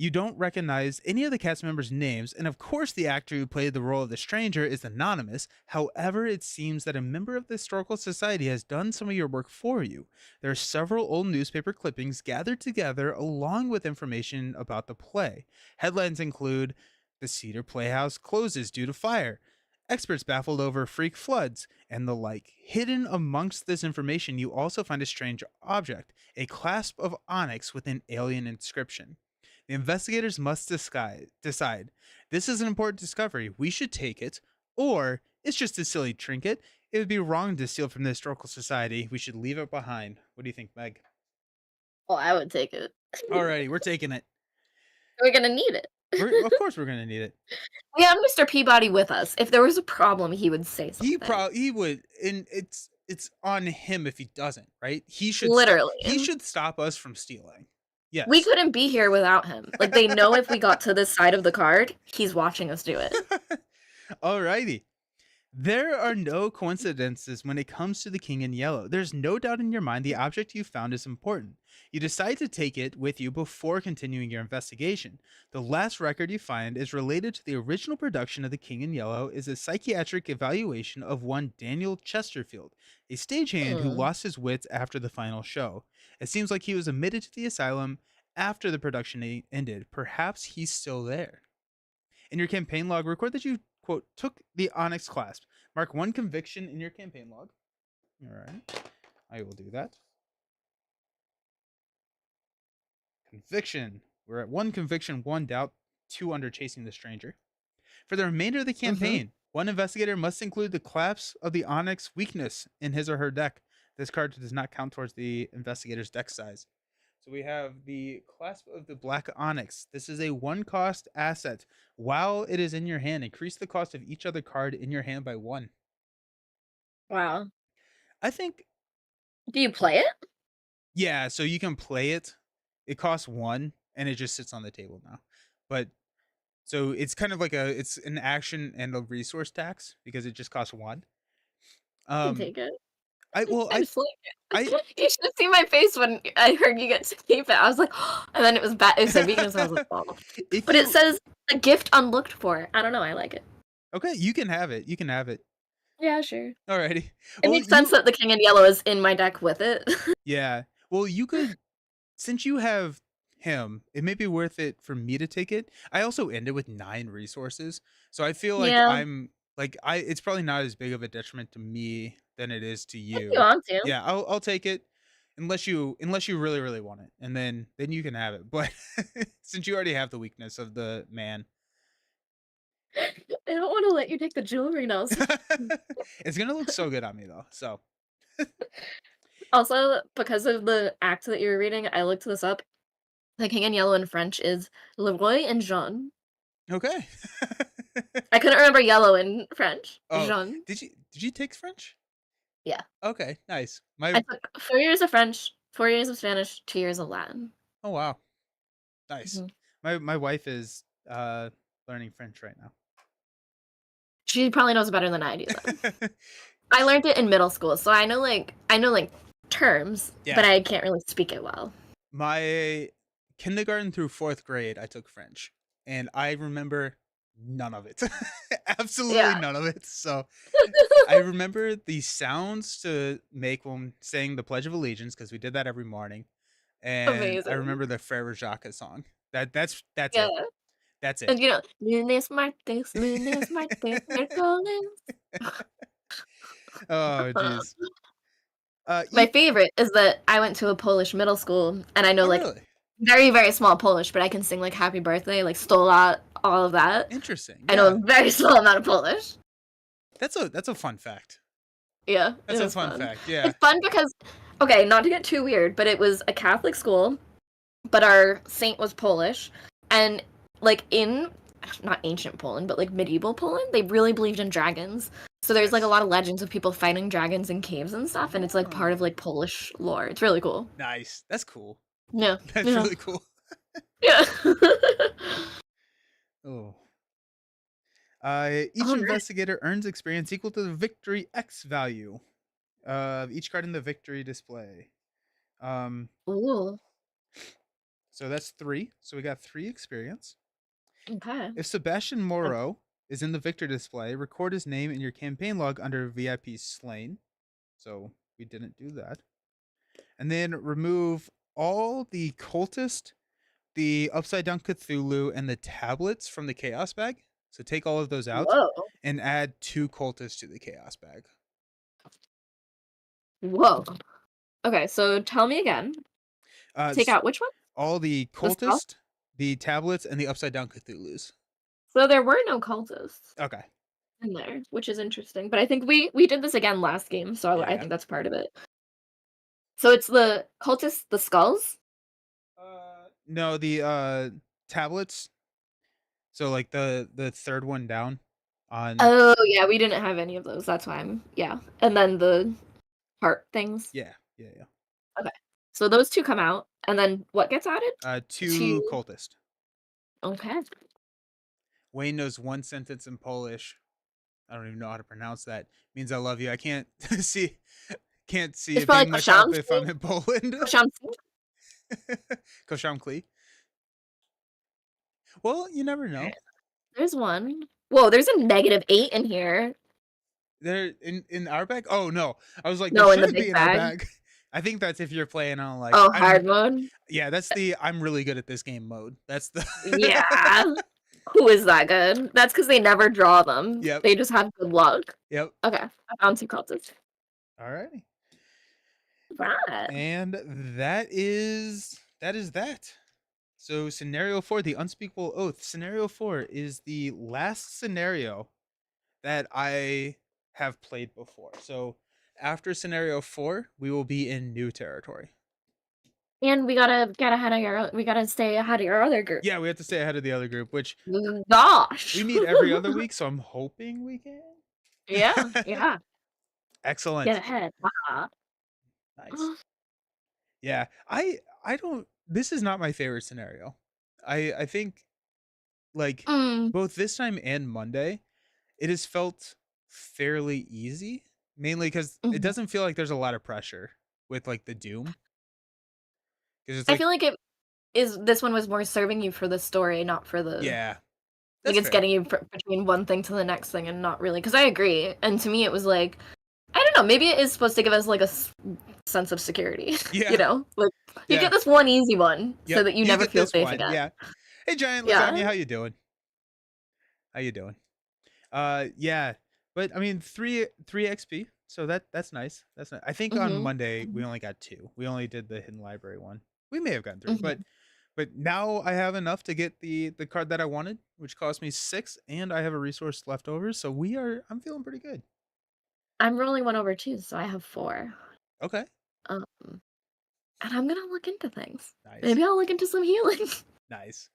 You don't recognize any of the cast members' names, and of course, the actor who played the role of the stranger is anonymous. However, it seems that a member of the Historical Society has done some of your work for you. There are several old newspaper clippings gathered together along with information about the play. Headlines include The Cedar Playhouse closes due to fire, experts baffled over freak floods, and the like. Hidden amongst this information, you also find a strange object, a clasp of onyx with an alien inscription. The investigators must decide this is an important discovery. We should take it, or it's just a silly trinket. It would be wrong to steal from the Historical Society. We should leave it behind. What do you think, Meg? Well, I would take it. Alrighty, we're taking it. We're gonna need it. Of course, we're gonna need it. We have Mr. Peabody with us. If there was a problem, he would say something. He would, and it's on him if he doesn't. Right? He Literally. should stop us from stealing. We Yes. couldn't be here without him. Like, they know if we got to this side of the card, he's watching us do it. Alrighty. There are no coincidences when it comes to the King in Yellow. There's no doubt in your mind the object you found is important. You decide to take it with you before continuing your investigation. The last record you find is related to the original production of The King in Yellow is a psychiatric evaluation of one Daniel Chesterfield, a stagehand who Hmm. lost his wits after the final show. It seems like he was admitted to the asylum after the production ended. Perhaps he's still there. In your campaign log, record that you, quote, took the Onyx clasp. Mark one conviction in your campaign log. All right. I will do that. Conviction. We're at one conviction, one doubt, two under chasing the stranger. For the remainder of the Mhm. campaign, one investigator must include the clasp of the Onyx weakness in his or her deck. This card does not count towards the investigator's deck size. So we have the clasp of the Black Onyx. This is a one cost asset. While it is in your hand, increase the cost of each other card in your hand by one. Wow. I think, Do you play it? yeah, so you can play it. It costs one and it just sits on the table now. But so it's kind of like it's an action and a resource tax because it just costs one. I can Um take it. I well I'm sleeping. I You should have seen my face when I heard you get to keep it. I was like, and then it was bad. It said weakness. I was like, oh. if But it you says a gift unlooked for. I don't know. I like it. okay, you can have it. You can have it. Yeah, sure. Alrighty. It Well, makes sense you that the king in yellow is in my deck with it. yeah. Well, you could since you have him, it may be worth it for me to take it. I also ended with 9 resources, so I feel like Yeah, I'm like I it's probably not as big of a detriment to me than it is to if you you. want to. Yeah, I'll take it unless you really really want it, and then you can have it. But since you already have the weakness of the man, I don't want to let you take the jewelry now. it's gonna look so good on me though. So Also, because of the act that you were reading, I looked this up. The king in yellow in French is Le Roi and Jaune. okay. I couldn't remember yellow in French. Oh, Jaune. did you take French? Yeah. Okay, nice. I My took 4 years of French, 4 years of Spanish, 2 years of Latin. oh wow, nice. Mhm. My wife is learning French right now. She probably knows better than I do then. I learned it in middle school, so I know like terms, Yeah, but I can't really speak it well. my kindergarten through 4th grade, I took French, and I remember none of it. Absolutely Yeah. none of it. So I remember the sounds to make when saying the Pledge of Allegiance because we did that every morning, and I Amazing. remember the Frere Jacques song. That's Yeah. it. That's And it. you know, lunes, martes, miércoles. Oh, jeez. My You favorite is that I went to a Polish middle school, and I know, oh, like, really? very, very small Polish, but I can sing, like, happy birthday, like, stola, all of that. Interesting. I know Yeah, a very small amount of Polish. that's a fun fact. Yeah, That's it a was fun fun. fact. Yeah. It's fun because okay, not to get too weird, but it was a Catholic school, but our saint was Polish, and, like, in not ancient Poland, but, like, medieval Poland, they really believed in dragons. So there's, like, a Nice. lot of legends of people fighting dragons in caves and stuff, and it's, like, part of, Oh, like, Polish lore. It's really cool. nice. That's cool. Yeah, That's yeah, really cool. yeah. Oh. Oh, Each nice. investigator earns experience equal to the victory X value of each card in the victory display. Um, Ooh. so that's 3. So we got 3 experience. Okay. If Sebastian Moreau is in the victory display, record his name in your campaign log under VIP slain. So we didn't do that. And then remove all the cultist, the upside down Cthulhu, and the tablets from the chaos bag. So take all of those out Whoa. and add 2 cultists to the chaos bag. Whoa. Okay, so tell me again. Uh, Take out which one? all the The skull? cultist, the tablets, and the upside down Cthulhus. So there were no cultists Okay. in there, which is interesting. But I think we did this again last game, so I Yeah. think that's part of it. So it's the cultists, the skulls? No, the tablets. So like the third one down on. Oh yeah, we didn't have any of those. That's why I'm yeah. And then the heart things. Yeah, yeah, yeah. Okay. So those two come out, and then what gets added? 2 To cultist. okay. Wayne knows one sentence in Polish. I don't even know how to pronounce that. Means I love you. I can't see It's it probably being much help if Koshamski. I'm in Poland. Koshamski? Koshamkli. Well, you never know. Alright. There's one. Whoa, there's a -8 in here. They're in our bag. Oh no, I was like, there No, in the shouldn't big be in our bag. bag. I think that's if you're playing on like Oh, I'm. hard mode? Yeah, that's the I'm really good at this game mode. That's the. Yeah. Who is that good? That's because they never draw them. Yep. They just have good luck. Yep. Okay, I found 2 cultists. Alrighty. Right. And that is that. So scenario 4, the unspeakable oath. Scenario 4 is the last scenario that I have played before. So after scenario 4, we will be in new territory. And we gotta get ahead of your we gotta stay ahead of your other group. Yeah, we have to stay ahead of the other group, which Gosh. we meet every other week, so I'm hoping we can. Yeah, yeah. Get Excellent. ahead. Nice. Yeah, I don't. This is not my favorite scenario. I think like Mm, both this time and Monday, it has felt fairly easy, mainly because it mhm. doesn't feel like there's a lot of pressure with like the Doom, because it's I like feel like it is this one was more serving you for the story, not for the yeah, like, that's it's fair. getting you between one thing to the next thing and not really. Because I agree, and to me, it was like I don't know, maybe it is supposed to give us, like, a sense of security, you Yeah, know? Like, you yeah, get this one easy one so yep. that you You never get feel this safe one. again. Yeah. Hey, giant Yeah. lasagna, how you doing? How you doing? Yeah, but I mean, three XP, so that's nice. That's nice. I think on Mhm. Monday we Mhm. only got 2. We only did the hidden library one. We may have gotten 3, Mhm. but now I have enough to get the card that I wanted, which cost me 6, and I have a resource left over, so I'm feeling pretty good. I'm rolling one over too, so I have 4. Okay, Um, and I'm gonna look into things. nice, Maybe I'll look into some healing. nice,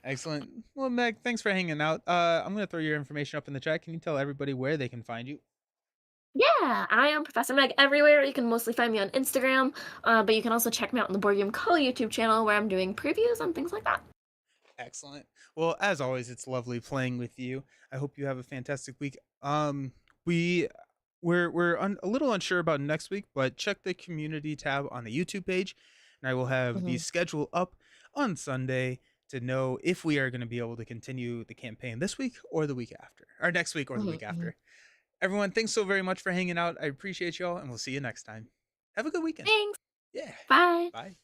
excellent. Well, Meg, thanks for hanging out. I'm gonna throw your information up in the chat. Can you tell everybody where they can find you? Yeah, I am Professor Meg everywhere. You can mostly find me on Instagram, but you can also check me out on the Board Game Co. YouTube channel where I'm doing previews and things like that. Excellent. Well, as always, it's lovely playing with you. I hope you have a fantastic week. We a little unsure about next week, but check the community tab on the YouTube page, and I will have the Mhm. schedule up on Sunday to know if we are going to be able to continue the campaign this week or the week after, or next week or the Mhm. week Mhm. after. Everyone, thanks so very much for hanging out. I appreciate y'all, and we'll see you next time. Have a good weekend. Thanks. Yeah. Bye. Bye.